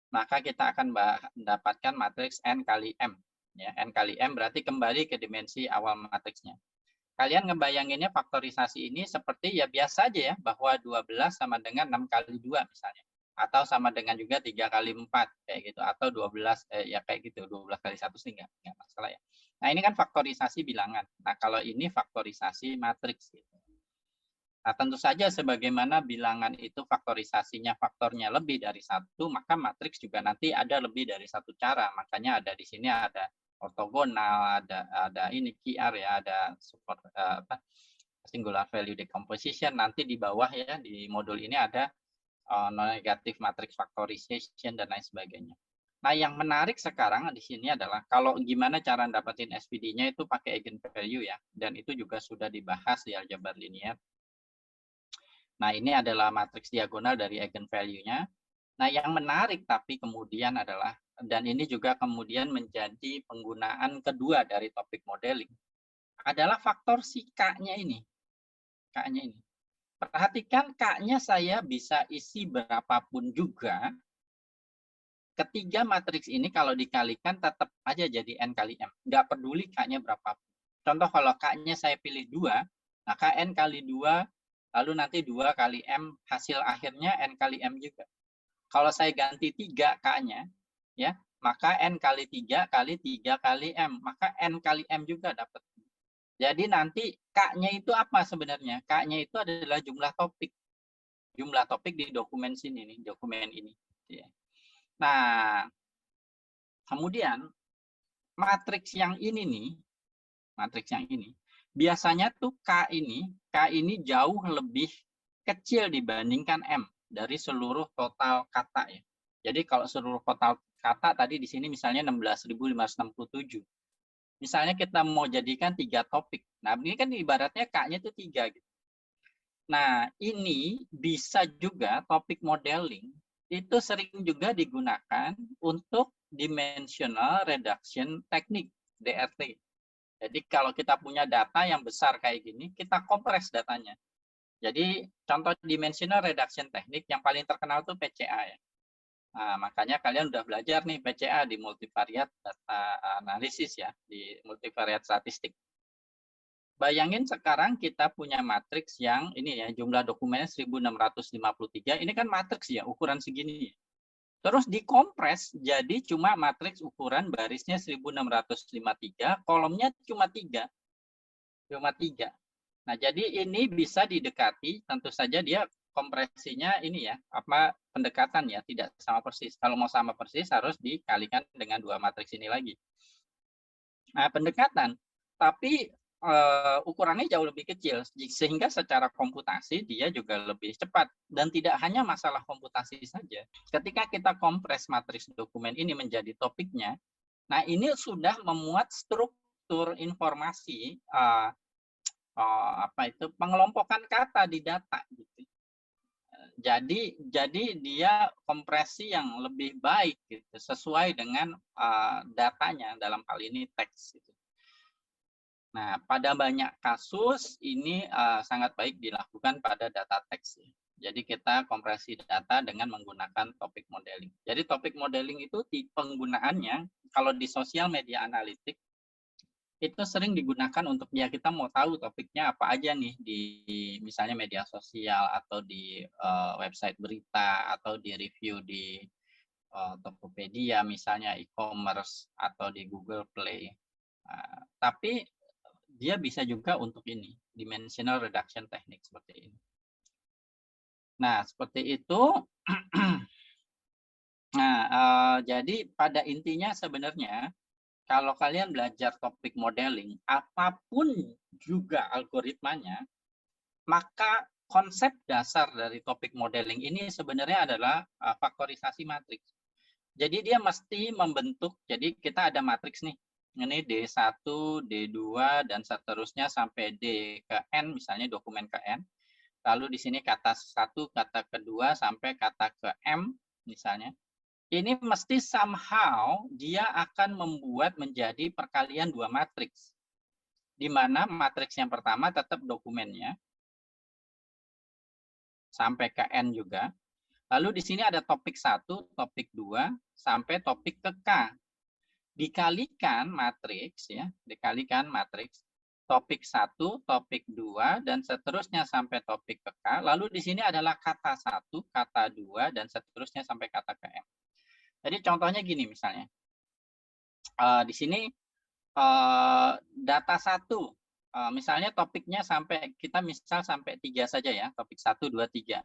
maka kita akan mendapatkan matriks N kali M. Ya, N kali M berarti kembali ke dimensi awal matriksnya. Kalian ngebayanginnya faktorisasi ini seperti ya biasa aja ya, bahwa 12 sama dengan 6 kali 2 misalnya. Atau sama dengan juga 3 kali 4 kayak gitu. Atau 12, ya kayak gitu, 12 kali 1 sih nggak masalah ya. Nah, ini kan faktorisasi bilangan. Nah, kalau ini faktorisasi matriks. Gitu. Nah, tentu saja sebagaimana bilangan itu faktorisasinya faktornya lebih dari 1, maka matriks juga nanti ada lebih dari 1 cara. Makanya ada di sini ada ortogonal, ada ini QR ya, ada support singular value decomposition. Nanti di bawah ya, di modul ini ada non-negative matrix factorization dan lain sebagainya. Nah, yang menarik sekarang di sini adalah kalau gimana cara dapetin SVD-nya itu pakai eigenvalue ya, dan itu juga sudah dibahas di aljabar linear. Nah, ini adalah matriks diagonal dari eigenvalue-nya. Nah, yang menarik tapi kemudian adalah, dan ini juga kemudian menjadi penggunaan kedua dari topik modeling, adalah faktor si K-nya ini. K-nya ini. Perhatikan K-nya saya bisa isi berapapun juga. Ketiga matriks ini kalau dikalikan tetap aja jadi N kali M. Nggak peduli K-nya berapapun. Contoh kalau K-nya saya pilih 2, maka N kali 2, lalu nanti 2 kali M, hasil akhirnya N kali M juga. Kalau saya ganti 3 K-nya, ya, maka N kali 3 kali 3 kali M. Maka N kali M juga dapat. Jadi nanti K-nya itu apa sebenarnya? K-nya itu adalah jumlah topik. Jumlah topik di dokumen sini nih, dokumen ini. Nah, kemudian matriks yang ini nih, matriks yang ini, biasanya tuh K ini jauh lebih kecil dibandingkan M. dari seluruh total kata ya. Jadi kalau seluruh total kata tadi di sini misalnya 16.567. Misalnya kita mau jadikan 3 topik. Nah, ini kan ibaratnya K-nya itu 3 gitu. Nah, ini bisa juga topik modeling itu sering juga digunakan untuk dimensional reduction technique, DRT. Jadi kalau kita punya data yang besar kayak gini, kita kompres datanya. Jadi contoh dimensional reduction technique yang paling terkenal itu PCA ya. Nah, makanya kalian udah belajar nih PCA di multivariate data analisis ya, di multivariate statistik. Bayangin sekarang kita punya matriks yang ini ya, jumlah dokumennya 1653. Ini kan matriks ya, ukuran segini. Terus dikompres jadi cuma matriks ukuran barisnya 1653, kolomnya cuma 3. Cuma 3. Nah, jadi ini bisa didekati, tentu saja dia kompresinya ini ya, apa pendekatan ya, tidak sama persis. Kalau mau sama persis harus dikalikan dengan 2 matriks ini lagi. Nah, pendekatan, tapi ukurannya jauh lebih kecil, sehingga secara komputasi dia juga lebih cepat. Dan tidak hanya masalah komputasi saja. Ketika kita kompres matriks dokumen ini menjadi topiknya, nah ini sudah memuat struktur informasi pengelompokan kata di data gitu. Jadi dia kompresi yang lebih baik gitu, sesuai dengan datanya, dalam hal ini teks gitu. Nah, pada banyak kasus ini sangat baik dilakukan pada data teks. Jadi kita kompresi data dengan menggunakan topik modeling. Jadi topik modeling itu penggunaannya kalau di sosial media analitik itu sering digunakan untuk ya kita mau tahu topiknya apa aja nih di misalnya media sosial atau di website berita atau di review di Tokopedia misalnya e-commerce atau di Google Play. Tapi dia bisa juga untuk ini, dimensional reduction technique seperti ini. Nah, seperti itu. Nah, jadi pada intinya sebenarnya kalau kalian belajar topik modeling, apapun juga algoritmanya, maka konsep dasar dari topik modeling ini sebenarnya adalah faktorisasi matriks. Jadi dia mesti membentuk, jadi kita ada matriks nih, ini D1, D2, dan seterusnya sampai D ke N, misalnya dokumen ke N. Lalu di sini kata 1, kata kedua, sampai kata ke M, misalnya. Ini mesti somehow dia akan membuat menjadi perkalian 2 matriks. Di mana matriks yang pertama tetap dokumennya, sampai ke N juga. Lalu di sini ada topik 1, topik 2, sampai topik ke K. Dikalikan matriks ya, dikalikan matriks topik 1, topik 2 dan seterusnya sampai topik ke K. Lalu di sini adalah kata 1, kata 2 dan seterusnya sampai kata ke M. Jadi contohnya gini misalnya. Di sini data 1 misalnya topiknya sampai kita misal sampai 3 saja ya, topik 1, 2, 3.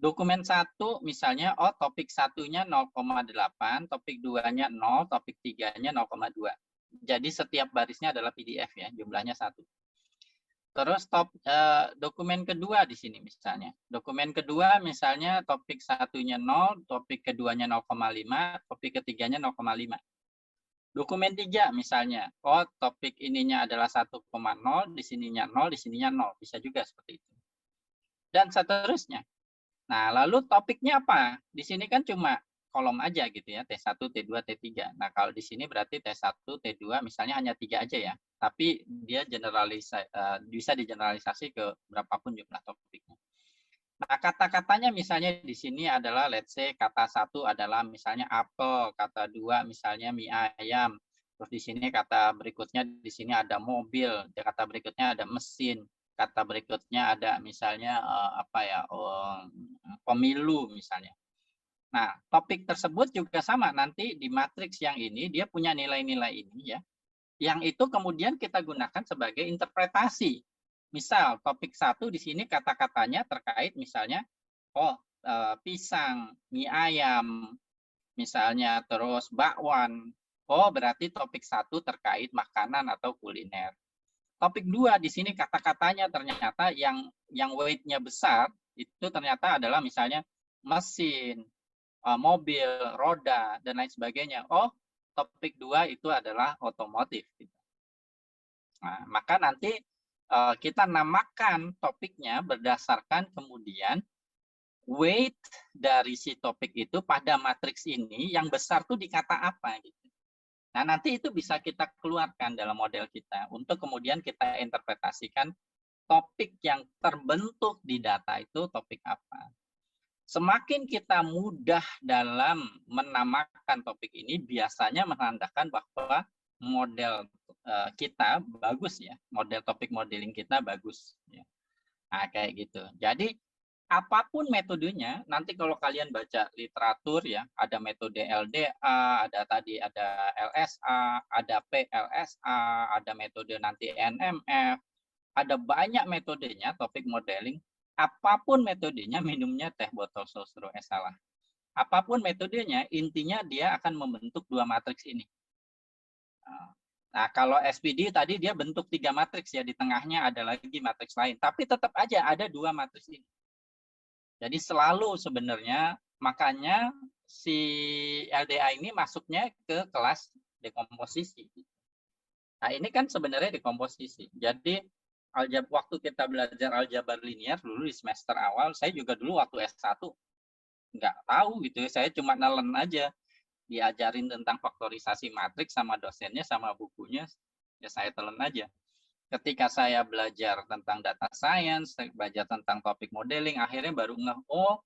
Dokumen 1 misalnya, topik 1-nya 0,8, topik 2-nya 0, topik 3-nya 0,2. Jadi setiap barisnya adalah PDF ya, jumlahnya 1. Terus dokumen kedua di sini misalnya. Dokumen kedua misalnya topik 1-nya 0, topik keduanya 0,5, topik ketiganya 0,5. Dokumen 3 misalnya, topik ininya adalah 1,0, di sininya 0, di sininya 0. Bisa juga seperti itu. Dan seterusnya. Nah, lalu topiknya apa? Di sini kan cuma kolom aja gitu ya, T1, T2, T3. Nah, kalau di sini berarti T1, T2 misalnya hanya 3 aja ya. Tapi dia bisa digeneralisasi ke berapapun jumlah topiknya. Nah, kata-katanya misalnya di sini adalah let's say kata 1 adalah misalnya apel, kata 2 misalnya mie ayam. Terus di sini kata berikutnya di sini ada mobil, kata berikutnya ada mesin. Kata berikutnya ada misalnya pemilu misalnya. Nah, topik tersebut juga sama nanti di matriks yang ini dia punya nilai-nilai ini ya. Yang itu kemudian kita gunakan sebagai interpretasi. Misal topik 1 di sini kata-katanya terkait misalnya pisang, mie ayam, misalnya terus bakwan. Berarti topik 1 terkait makanan atau kuliner. Topik 2 di sini kata-katanya ternyata yang weight-nya besar itu ternyata adalah misalnya mesin, mobil, roda, dan lain sebagainya. Oh, topik 2 itu adalah otomotif. Nah, maka nanti kita namakan topiknya berdasarkan kemudian weight dari si topik itu pada matriks ini yang besar tuh di kata apa gitu. Nah, nanti itu bisa kita keluarkan dalam model kita untuk kemudian kita interpretasikan topik yang terbentuk di data itu topik apa. Semakin kita mudah dalam menamakan topik ini, biasanya menandakan bahwa model kita bagus ya, model topik modeling kita bagus. Ya. Nah, kayak gitu. Jadi apapun metodenya, nanti kalau kalian baca literatur ya, ada metode LDA, ada LSA, ada PLSA, ada metode nanti NMF, ada banyak metodenya topik modeling. Apapun metodenya, minumnya teh botol sosro, salah. Apapun metodenya, intinya dia akan membentuk 2 matriks ini. Nah, kalau SPD tadi dia bentuk 3 matriks ya, di tengahnya ada lagi matriks lain. Tapi tetap aja ada 2 matriks ini. Jadi selalu sebenarnya, makanya si LDA ini masuknya ke kelas dekomposisi. Nah, ini kan sebenarnya dekomposisi. Jadi waktu kita belajar aljabar linear dulu di semester awal, saya juga dulu waktu S1 nggak tahu gitu ya, saya cuma nelen aja, diajarin tentang faktorisasi matriks sama dosennya, sama bukunya, ya saya telan aja. Ketika saya belajar tentang data science, belajar tentang topik modeling, akhirnya baru ngeh, oh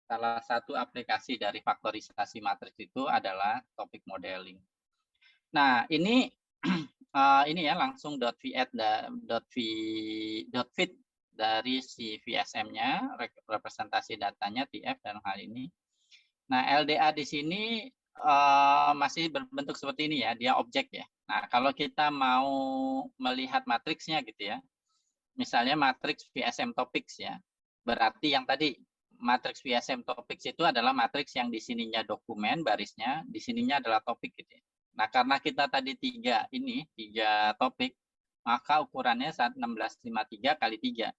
salah satu aplikasi dari faktorisasi matriks itu adalah topik modeling. Nah, ini ini ya langsung .fit dari si VSM-nya, representasi datanya TF dalam hal ini. Nah, LDA di sini masih berbentuk seperti ini ya, dia objek ya. Nah, kalau kita mau melihat matriksnya gitu ya, misalnya matriks VSM topics ya, berarti yang tadi matriks VSM topics itu adalah matriks yang di sininya dokumen barisnya, di sininya adalah topik gitu ya. Nah, karena kita tadi 3 topik, maka ukurannya 1653 kali 3.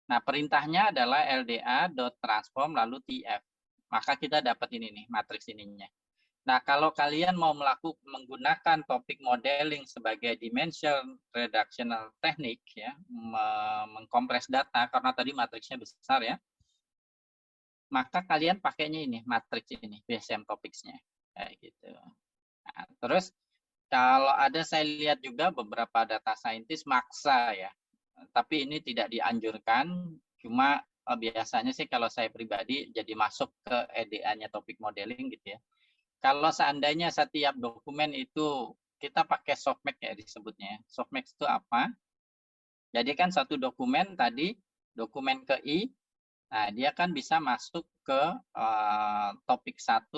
Nah, perintahnya adalah LDA.transform lalu TF. Maka kita dapat ini nih, matriks ininya. Nah, kalau kalian mau menggunakan topik modeling sebagai dimension reductional technique ya, mengkompres data karena tadi matriksnya besar ya, maka kalian pakainya ini, matriks ini, VSM topics-nya. Kayak gitu. Nah, terus kalau ada saya lihat juga beberapa data scientist maksa ya, tapi ini tidak dianjurkan, cuma biasanya sih kalau saya pribadi jadi masuk ke EDA-nya topik modeling gitu ya. Kalau seandainya setiap dokumen itu kita pakai softmax ya disebutnya. Softmax itu apa? Jadi kan satu dokumen tadi, dokumen ke I, nah dia kan bisa masuk ke topik 1,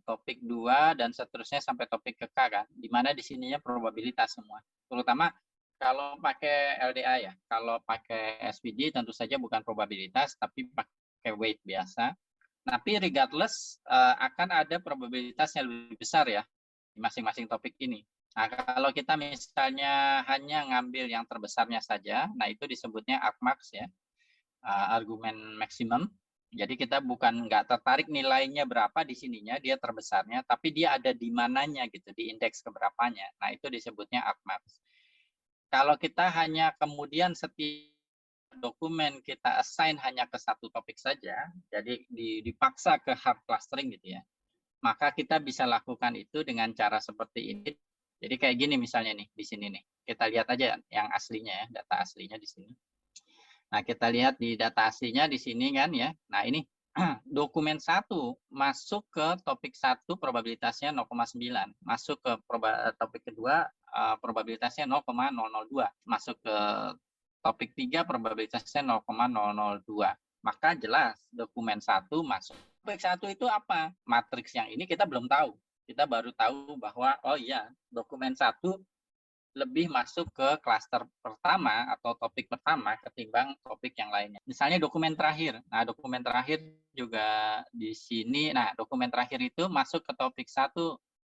topik 2, dan seterusnya sampai topik ke K kan, di mana di sininya probabilitas semua. Terutama kalau pakai LDA ya, kalau pakai SVG tentu saja bukan probabilitas, tapi pakai weight biasa. Tapi regardless akan ada probabilitas yang lebih besar ya di masing-masing topik ini. Nah, kalau kita misalnya hanya ngambil yang terbesarnya saja, nah itu disebutnya argmax ya, argumen maksimum. Jadi kita bukan nggak tertarik nilainya berapa di sininya, dia terbesarnya, tapi dia ada di mananya gitu, di indeks keberapanya. Nah, itu disebutnya argmax. Kalau kita hanya kemudian setiap dokumen kita assign hanya ke satu topik saja, jadi dipaksa ke hard clustering gitu ya, maka kita bisa lakukan itu dengan cara seperti ini. Jadi kayak gini misalnya nih, di sini nih. Kita lihat aja yang aslinya ya, data aslinya di sini. Nah, kita lihat di data aslinya di sini kan ya. Nah, ini dokumen 1 masuk ke topik 1 probabilitasnya 0,9. Masuk ke topik kedua probabilitasnya 0,002. Masuk ke topik 3 probabilitasnya 0,002. Maka jelas dokumen 1 masuk. Topik 1 itu apa? Matriks yang ini kita belum tahu. Kita baru tahu bahwa oh iya, dokumen 1 lebih masuk ke klaster pertama atau topik pertama ketimbang topik yang lainnya. Misalnya dokumen terakhir. Nah, dokumen terakhir juga di sini. Nah, dokumen terakhir itu masuk ke topik 1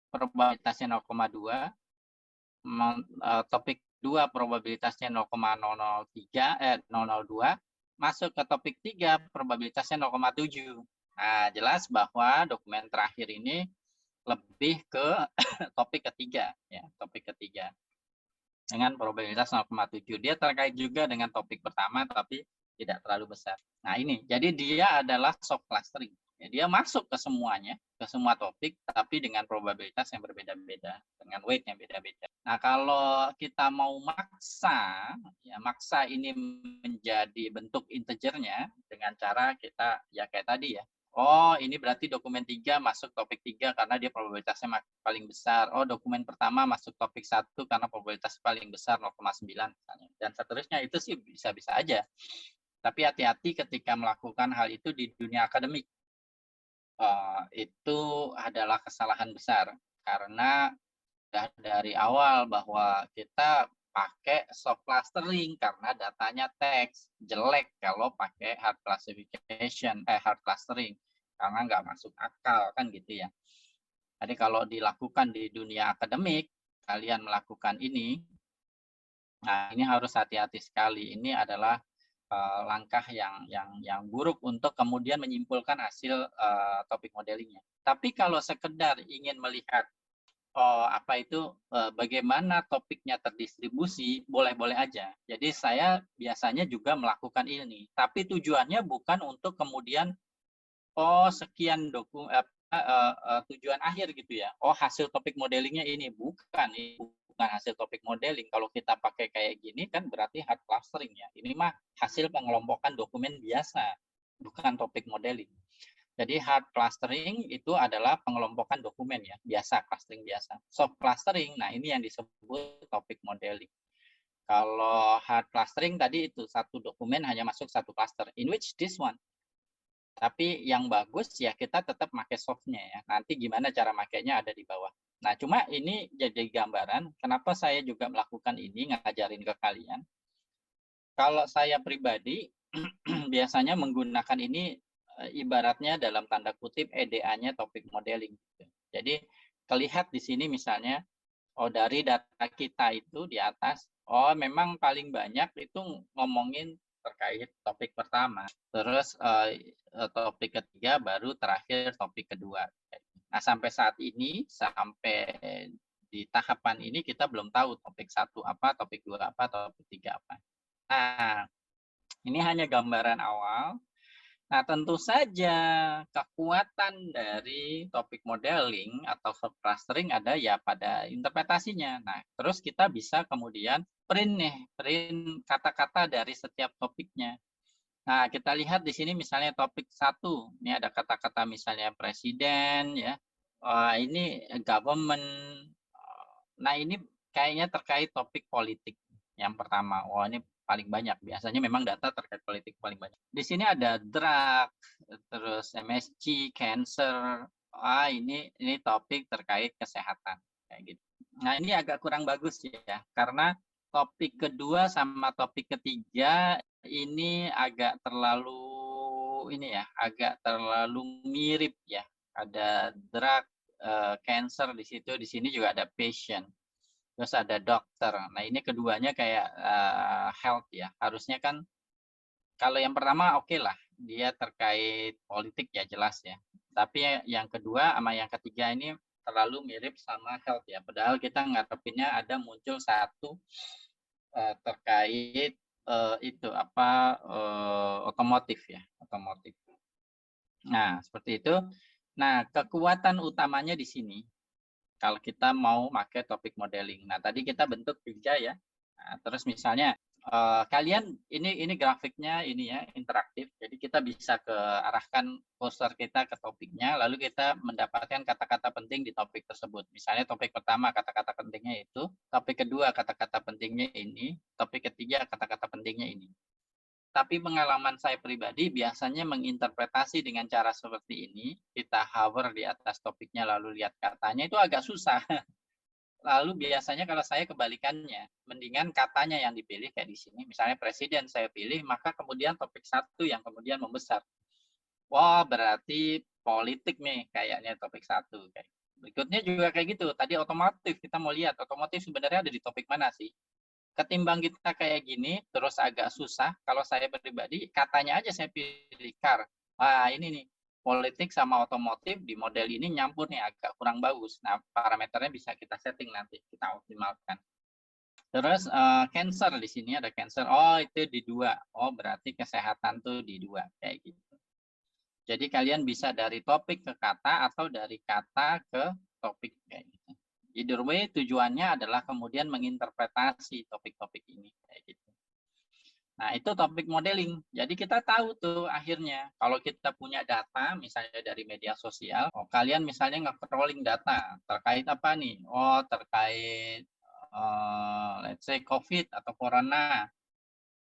probabilitasnya 0,2, topik 2 probabilitasnya 0,002, masuk ke topik 3 probabilitasnya 0,7. Nah, jelas bahwa dokumen terakhir ini lebih ke topik ketiga, ya, topik ketiga dengan probabilitas 0,7. Dia terkait juga dengan topik pertama, tapi tidak terlalu besar. Nah ini, jadi dia adalah soft clustering. Ya, dia masuk ke semuanya, ke semua topik, tapi dengan probabilitas yang berbeda-beda, dengan weight yang beda-beda. Nah kalau kita mau maksa, ya maksa ini menjadi bentuk integernya dengan cara kita, ya kayak tadi ya, oh, ini berarti dokumen 3 masuk topik 3 karena dia probabilitasnya paling besar. Oh, dokumen pertama masuk topik 1 karena probabilitas paling besar 0,9 misalnya. Dan seterusnya itu sih bisa-bisa aja. Tapi hati-hati ketika melakukan hal itu di dunia akademik. Itu adalah kesalahan besar karena dari awal bahwa kita pakai soft clustering karena datanya teks, jelek kalau pakai hard classification, hard clustering karena nggak masuk akal kan gitu ya. Jadi kalau dilakukan di dunia akademik, kalian melakukan ini, nah ini harus hati-hati sekali. Ini adalah langkah yang buruk untuk kemudian menyimpulkan hasil topik modelingnya. Tapi kalau sekedar ingin melihat apa itu bagaimana topiknya terdistribusi, boleh-boleh aja. Jadi saya biasanya juga melakukan ini, tapi tujuannya bukan untuk kemudian sekian tujuan akhir gitu ya. Oh, hasil topik modelingnya ini bukan hasil topik modeling. Kalau kita pakai kayak gini kan berarti hard clustering ya. Ini mah hasil pengelompokan dokumen biasa, bukan topik modeling. Jadi hard clustering itu adalah pengelompokan dokumen ya, biasa, clustering biasa. Soft clustering, nah ini yang disebut topik modeling. Kalau hard clustering tadi itu satu dokumen hanya masuk satu cluster, in which this one. Tapi yang bagus ya kita tetap pakai softnya ya. Nanti gimana cara makainya ada di bawah. Nah cuma ini jadi gambaran kenapa saya juga melakukan ini, ngajarin ke kalian. Kalau saya pribadi biasanya menggunakan ini ibaratnya dalam tanda kutip EDA-nya topik modeling. Jadi terlihat di sini misalnya, oh dari data kita itu di atas, oh memang paling banyak itu ngomongin terkait topik pertama, terus topik ketiga, baru terakhir topik kedua. Nah sampai saat ini, sampai di tahapan ini kita belum tahu topik 1 apa, topik 2 apa, topik 3 apa. Nah, ini hanya gambaran awal. Nah, tentu saja kekuatan dari topik modeling atau soft clustering ada ya pada interpretasinya. Nah, terus kita bisa kemudian print kata-kata dari setiap topiknya. Nah, kita lihat di sini misalnya topik 1. Ini ada kata-kata misalnya presiden ya. Ini government. Nah, ini kayaknya terkait topik politik yang pertama. Wah, ini paling banyak. Biasanya memang data terkait politik paling banyak. Di sini ada drug, terus MSG, cancer. Ini topik terkait kesehatan kayak gitu. Nah, ini agak kurang bagus ya, karena topik kedua sama topik ketiga ini agak terlalu mirip ya. Ada drug, cancer di situ, di sini juga ada patient. Terus ada dokter. Nah, ini keduanya kayak health ya. Harusnya kan kalau yang pertama oke lah, dia terkait politik ya jelas ya. Tapi yang kedua sama yang ketiga ini terlalu mirip sama health ya. Padahal kita ngarepinnya ada muncul satu terkait itu apa otomotif ya, otomotif. Nah, seperti itu. Nah, kekuatan utamanya di sini kalau kita mau pakai topik modeling. Nah, tadi kita bentuk tiga ya. Nah, terus misalnya kalian ini grafiknya ini ya interaktif. Jadi kita bisa arahkan cursor kita ke topiknya, lalu kita mendapatkan kata-kata penting di topik tersebut. Misalnya topik pertama kata-kata pentingnya itu, topik kedua kata-kata pentingnya ini, topik ketiga kata-kata pentingnya ini. Tapi pengalaman saya pribadi biasanya menginterpretasi dengan cara seperti ini, kita hover di atas topiknya lalu lihat katanya itu agak susah. Lalu biasanya kalau saya kebalikannya, mendingan katanya yang dipilih kayak di sini. Misalnya presiden saya pilih, maka kemudian topik 1 yang kemudian membesar. Wah, berarti politik nih kayaknya topik 1. Berikutnya juga kayak gitu. Tadi otomotif, kita mau lihat otomotif sebenarnya ada di topik mana sih? Ketimbang kita kayak gini, terus agak susah, kalau saya pribadi, katanya aja saya pilih car. Wah, ini nih, politik sama otomotif di model ini nyampur nih, agak kurang bagus. Nah, parameternya bisa kita setting nanti, kita optimalkan. Terus cancer di sini ada cancer. Oh, itu di 2. Oh, berarti kesehatan tuh di 2 kayak gitu. Jadi kalian bisa dari topik ke kata atau dari kata ke topik kayak gitu. Either way tujuannya adalah kemudian menginterpretasi topik-topik ini kayak gitu. Nah, itu topik modeling. Jadi kita tahu tuh akhirnya kalau kita punya data misalnya dari media sosial, oh kalian misalnya nge-crawling data terkait apa nih? Oh, terkait let's say COVID atau corona.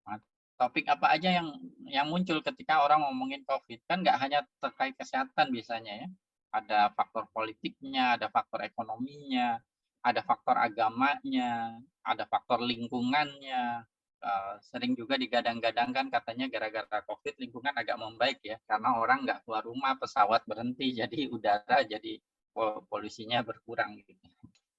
Nah, topik apa aja yang muncul ketika orang ngomongin COVID? Kan nggak hanya terkait kesehatan biasanya ya. Ada faktor politiknya, ada faktor ekonominya, ada faktor agamanya, ada faktor lingkungannya. Sering juga digadang-gadangkan katanya gara-gara COVID lingkungan agak membaik ya, karena orang nggak keluar rumah, pesawat berhenti, jadi udara jadi polusinya berkurang gitu.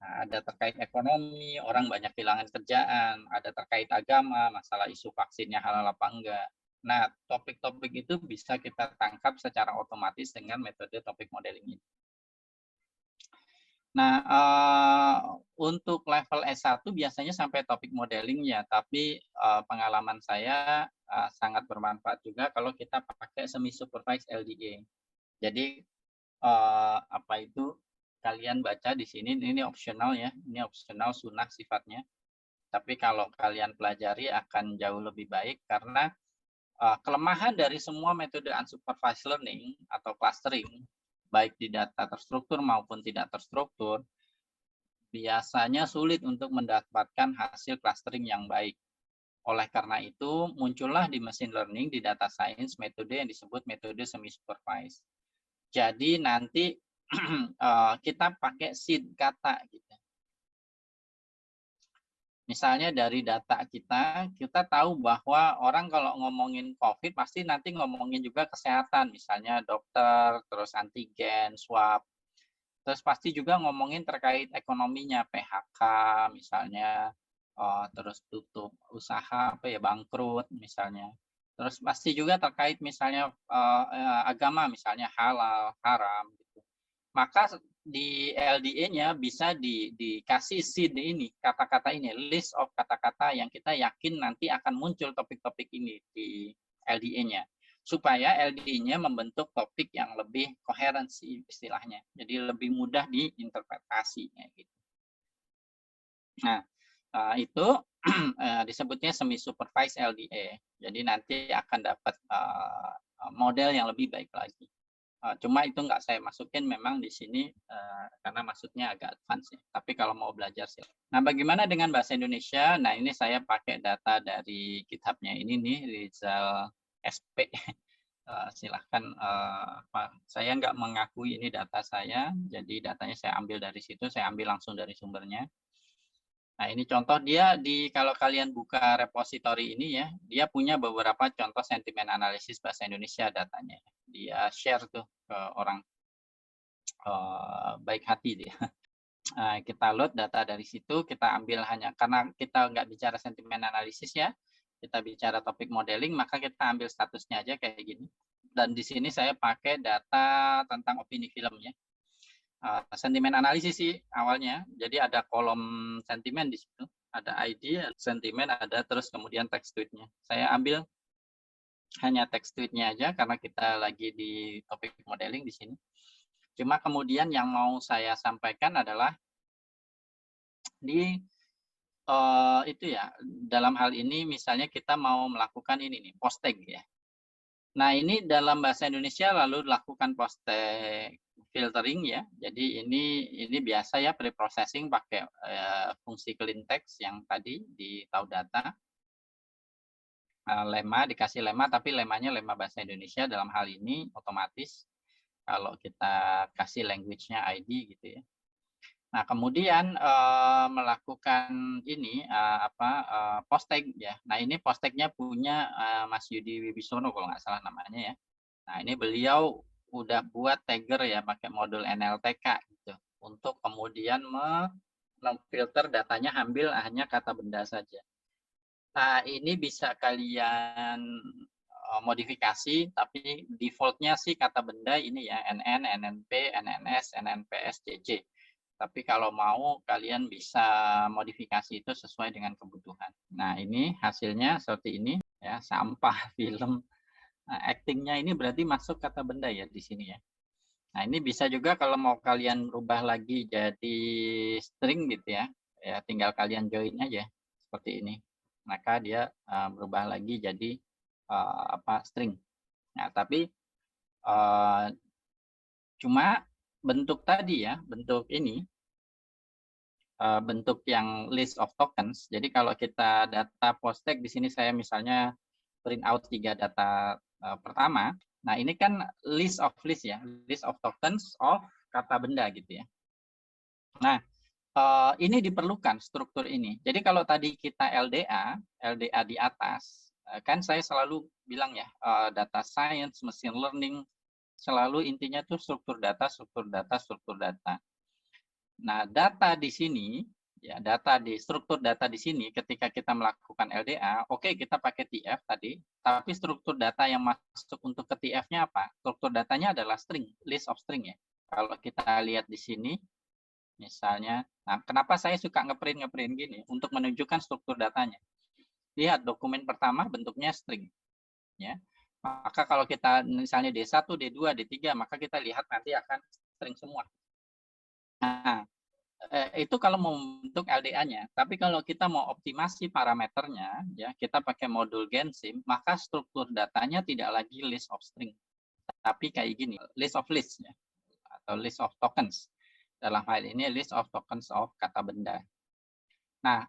Nah, ada terkait ekonomi, orang banyak kehilangan kerjaan, ada terkait agama, masalah isu vaksinnya halal apa enggak. Nah, topik-topik itu bisa kita tangkap secara otomatis dengan metode topik modeling ini. Nah, untuk level S1 biasanya sampai topik modeling ya, tapi pengalaman saya sangat bermanfaat juga kalau kita pakai semi-supervised LDA. Jadi, apa itu, kalian baca di sini, ini opsional ya, ini opsional sunnah sifatnya. Tapi kalau kalian pelajari akan jauh lebih baik karena kelemahan dari semua metode unsupervised learning atau clustering, baik di data terstruktur maupun tidak terstruktur, biasanya sulit untuk mendapatkan hasil clustering yang baik. Oleh karena itu, muncullah di machine learning, di data science, metode yang disebut metode semi-supervised. Jadi nanti kita pakai seed kata gitu. Misalnya dari data kita tahu bahwa orang kalau ngomongin COVID pasti nanti ngomongin juga kesehatan, misalnya dokter, terus antigen, swab. Terus pasti juga ngomongin terkait ekonominya, PHK misalnya, terus tutup usaha, apa ya, bangkrut misalnya. Terus pasti juga terkait misalnya agama, misalnya halal, haram. Gitu. Maka di LDA-nya bisa dikasih seed ini, kata-kata ini, list of kata-kata yang kita yakin nanti akan muncul topik-topik ini di LDA-nya. Supaya LDA-nya membentuk topik yang lebih koherensi istilahnya. Jadi lebih mudah diinterpretasinya gitu. Nah, itu disebutnya semi supervised LDA. Jadi nanti akan dapat model yang lebih baik lagi. Cuma itu nggak saya masukin memang di sini karena maksudnya agak advance ya. Tapi kalau mau belajar sih. Nah, bagaimana dengan bahasa Indonesia? Nah, ini saya pakai data dari GitHub-nya ini nih, Rizal SP. Silahkan, saya nggak mengakui ini data saya, jadi datanya saya ambil dari situ, saya ambil langsung dari sumbernya. Nah, ini contoh dia kalau kalian buka repository ini ya, dia punya beberapa contoh sentimen analisis bahasa Indonesia datanya. Dia share tuh ke orang baik hati dia. Kita load data dari situ, kita ambil hanya karena kita nggak bicara sentimen analisis ya, kita bicara topik modeling, maka kita ambil statusnya aja kayak gini. Dan di sini saya pakai data tentang opini film ya. Sentimen analisis sih awalnya. Jadi ada kolom sentimen di situ, ada ID, sentimen, ada terus kemudian text tweetnya. Saya ambil hanya text tweetnya aja karena kita lagi di topik modeling di sini. Cuma kemudian yang mau saya sampaikan adalah di itu ya, dalam hal ini misalnya kita mau melakukan ini nih, post tag ya. Nah, ini dalam bahasa Indonesia lalu lakukan post tag filtering ya. Jadi ini biasa ya pre-processing pakai fungsi clean text yang tadi di tahu data. Lema dikasih lema tapi lemanya lema bahasa Indonesia dalam hal ini otomatis kalau kita kasih language-nya ID gitu ya. Nah, kemudian melakukan ini post tag ya. Nah, ini post tag-nya punya Mas Yudi Wibisono kalau nggak salah namanya ya. Nah, ini beliau udah buat tagger ya pakai modul NLTK gitu untuk kemudian memfilter datanya hanya kata benda saja. Nah, ini bisa kalian modifikasi, tapi defaultnya sih kata benda ini ya, NN, NNP, NNS, NNPS, CC. Tapi kalau mau kalian bisa modifikasi itu sesuai dengan kebutuhan. Nah ini hasilnya seperti ini ya, sampah film. Actingnya ini berarti masuk kata benda ya di sini ya. Nah ini bisa juga kalau mau kalian rubah lagi jadi string gitu ya, ya tinggal kalian join aja seperti ini. Maka dia berubah lagi jadi string. Nah tapi cuma bentuk tadi ya, bentuk ini, bentuk yang list of tokens. Jadi kalau kita data postek di sini saya misalnya print out 3 data pertama. Nah, ini kan list of ya, list of tokens of kata benda gitu ya. Nah, ini diperlukan struktur ini. Jadi kalau tadi kita LDA di atas, kan saya selalu bilang ya, data science, machine learning, selalu intinya tuh struktur data, struktur data, struktur data. Nah, data di sini, ya data di struktur data di sini, ketika kita melakukan LDA, oke kita pakai TF tadi, tapi struktur data yang masuk untuk ke TF-nya apa? Struktur datanya adalah string, list of string ya. Kalau kita lihat di sini, misalnya, nah kenapa saya suka ngeprint gini? Untuk menunjukkan struktur datanya. Lihat dokumen pertama bentuknya string, ya. Maka kalau kita misalnya D1, D2, D3, maka kita lihat nanti akan string semua. Nah, itu kalau mau membentuk LDA-nya. Tapi kalau kita mau optimasi parameternya, ya kita pakai modul Gensim, maka struktur datanya tidak lagi list of string, tapi kayak gini, list of list ya, atau list of tokens. Dalam hal ini list of tokens of kata benda. Nah,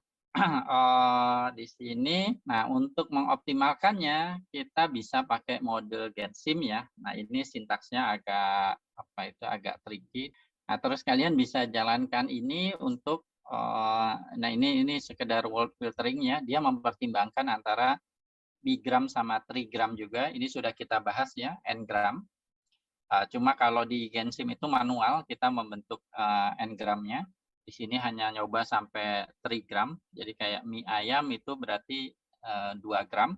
di sini, nah untuk mengoptimalkannya kita bisa pakai modul Gensim ya. Nah ini sintaksnya agak tricky. Nah, terus kalian bisa jalankan ini untuk, nah ini sekedar word filtering ya, dia mempertimbangkan antara bigram sama trigram juga, ini sudah kita bahas ya, n-gram. Cuma kalau di Gensim itu manual, kita membentuk n-gramnya, di sini hanya nyoba sampai 3 gram, jadi kayak mie ayam itu berarti 2 gram,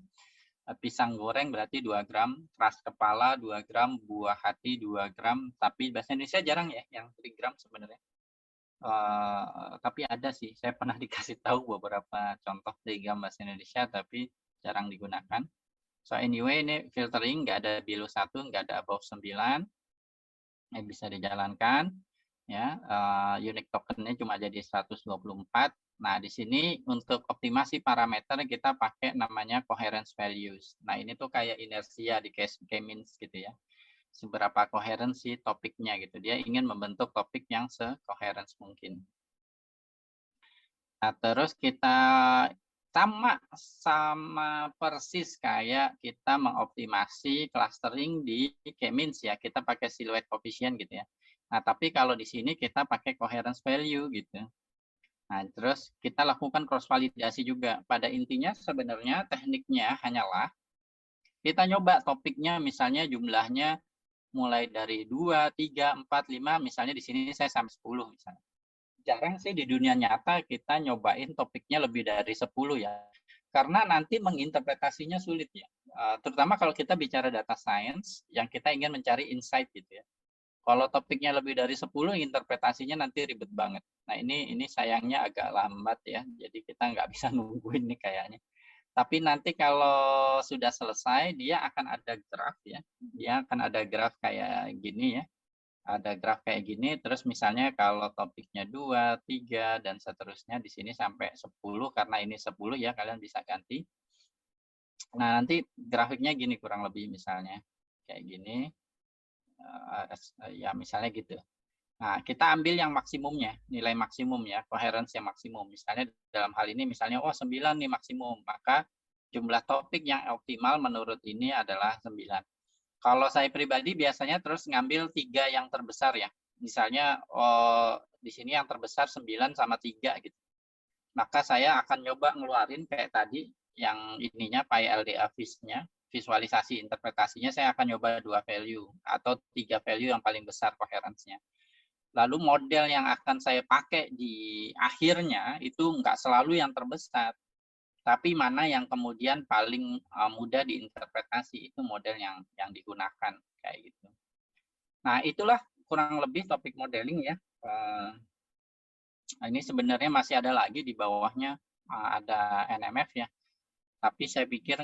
pisang goreng berarti 2 gram, keras kepala 2 gram, buah hati 2 gram, tapi bahasa Indonesia jarang ya yang 3 gram sebenarnya. Tapi ada sih, saya pernah dikasih tahu beberapa contoh 3 gram bahasa Indonesia, tapi jarang digunakan. So anyway, ini filtering, nggak ada below 1, nggak ada above 9, ini bisa dijalankan. Ya, unique tokennya cuma jadi 124. Nah, di sini untuk optimasi parameter kita pakai namanya coherence values. Nah, ini tuh kayak inersia di K-means gitu ya. Seberapa koherensi topiknya gitu. Dia ingin membentuk topik yang se-coherence mungkin. Nah, terus kita sama persis kayak kita mengoptimasi clustering di K-means ya. Kita pakai silhouette coefficient gitu ya. Nah, tapi kalau di sini kita pakai coherence value gitu. Nah, terus kita lakukan cross validasi juga. Pada intinya sebenarnya tekniknya hanyalah kita nyoba topiknya misalnya jumlahnya mulai dari 2, 3, 4, 5, misalnya di sini saya sampai 10 misalnya. Jarang sih di dunia nyata kita nyobain topiknya lebih dari 10 ya. Karena nanti menginterpretasinya sulit ya. Terutama kalau kita bicara data science yang kita ingin mencari insight gitu ya. Kalau topiknya lebih dari 10, interpretasinya nanti ribet banget. Nah, ini sayangnya agak lambat ya. Jadi kita nggak bisa nungguin nih kayaknya. Tapi nanti kalau sudah selesai, dia akan ada graf ya. Dia akan ada graf kayak gini ya. Ada graf kayak gini, terus misalnya kalau topiknya 2, 3, dan seterusnya di sini sampai 10, karena ini 10 ya, kalian bisa ganti. Nah, nanti grafiknya gini kurang lebih misalnya. Kayak gini. Ya misalnya gitu. Nah, kita ambil yang maksimumnya, nilai maksimum ya, coherence yang maksimum. Misalnya dalam hal ini misalnya 9 nih maksimum, maka jumlah topik yang optimal menurut ini adalah 9. Kalau saya pribadi biasanya terus ngambil 3 yang terbesar ya. Misalnya di sini yang terbesar 9 sama 3 gitu. Maka saya akan nyoba ngeluarin kayak tadi yang ininya PyLDA vis-nya, visualisasi interpretasinya saya akan nyoba 2 value atau 3 value yang paling besar coherence-nya. Lalu model yang akan saya pakai di akhirnya itu nggak selalu yang terbesar, Tapi mana yang kemudian paling mudah diinterpretasi, itu model yang digunakan kayak gitu. Nah, itulah kurang lebih topik modeling ya. Ini sebenarnya masih ada lagi di bawahnya, ada NMF ya. Tapi saya pikir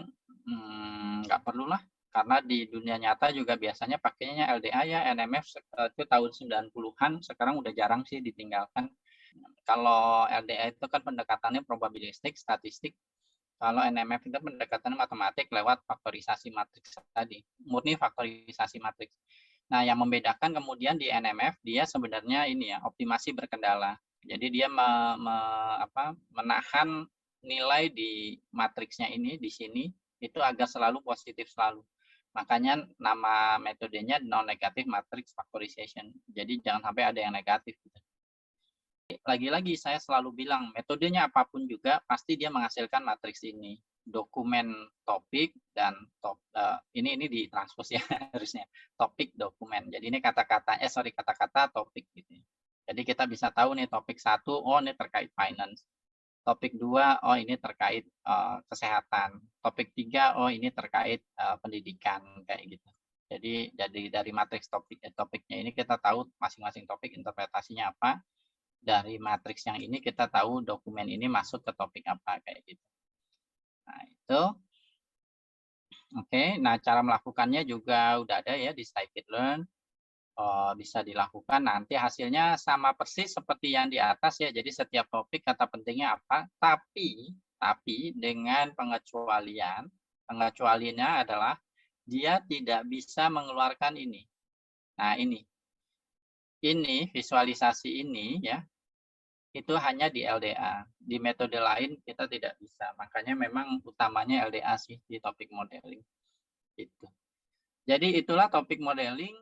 nggak perlulah, karena di dunia nyata juga biasanya pakainya LDA ya. NMF itu tahun 90-an, sekarang udah jarang sih ditinggalkan. Kalau LDA itu kan pendekatannya probabilistik, statistik. Kalau NMF itu pendekatannya matematik lewat faktorisasi matriks tadi, murni faktorisasi matriks. Nah, yang membedakan kemudian di NMF, dia sebenarnya ini ya, optimasi berkendala. Jadi dia menahan nilai di matriksnya ini, di sini, itu agar selalu positif selalu. Makanya nama metodenya non-negative matrix factorization. Jadi jangan sampai ada yang negatif. Lagi-lagi saya selalu bilang, metodenya apapun juga, pasti dia menghasilkan matriks ini. Dokumen topik dan ini ditranspos ya harusnya. Topik dokumen. Jadi ini kata-kata topik gitu. Jadi kita bisa tahu nih topik 1, oh ini terkait finance. Topik 2, oh ini terkait kesehatan. Topik 3, oh ini terkait pendidikan kayak gitu. Jadi dari matriks topiknya ini kita tahu masing-masing topik interpretasinya apa. Dari matriks yang ini kita tahu dokumen ini masuk ke topik apa kayak gitu. Nah, itu. Oke, nah cara melakukannya juga udah ada ya di scikit-learn. Bisa dilakukan, nanti hasilnya sama persis seperti yang di atas ya. Jadi setiap topik kata pentingnya apa, tapi dengan pengecualian. Pengecualiannya adalah dia tidak bisa mengeluarkan ini. Nah, ini visualisasi ini ya, itu hanya di LDA. Di metode lain kita tidak bisa. Makanya memang utamanya LDA sih di topik modeling. Gitu. Jadi itulah topik modeling.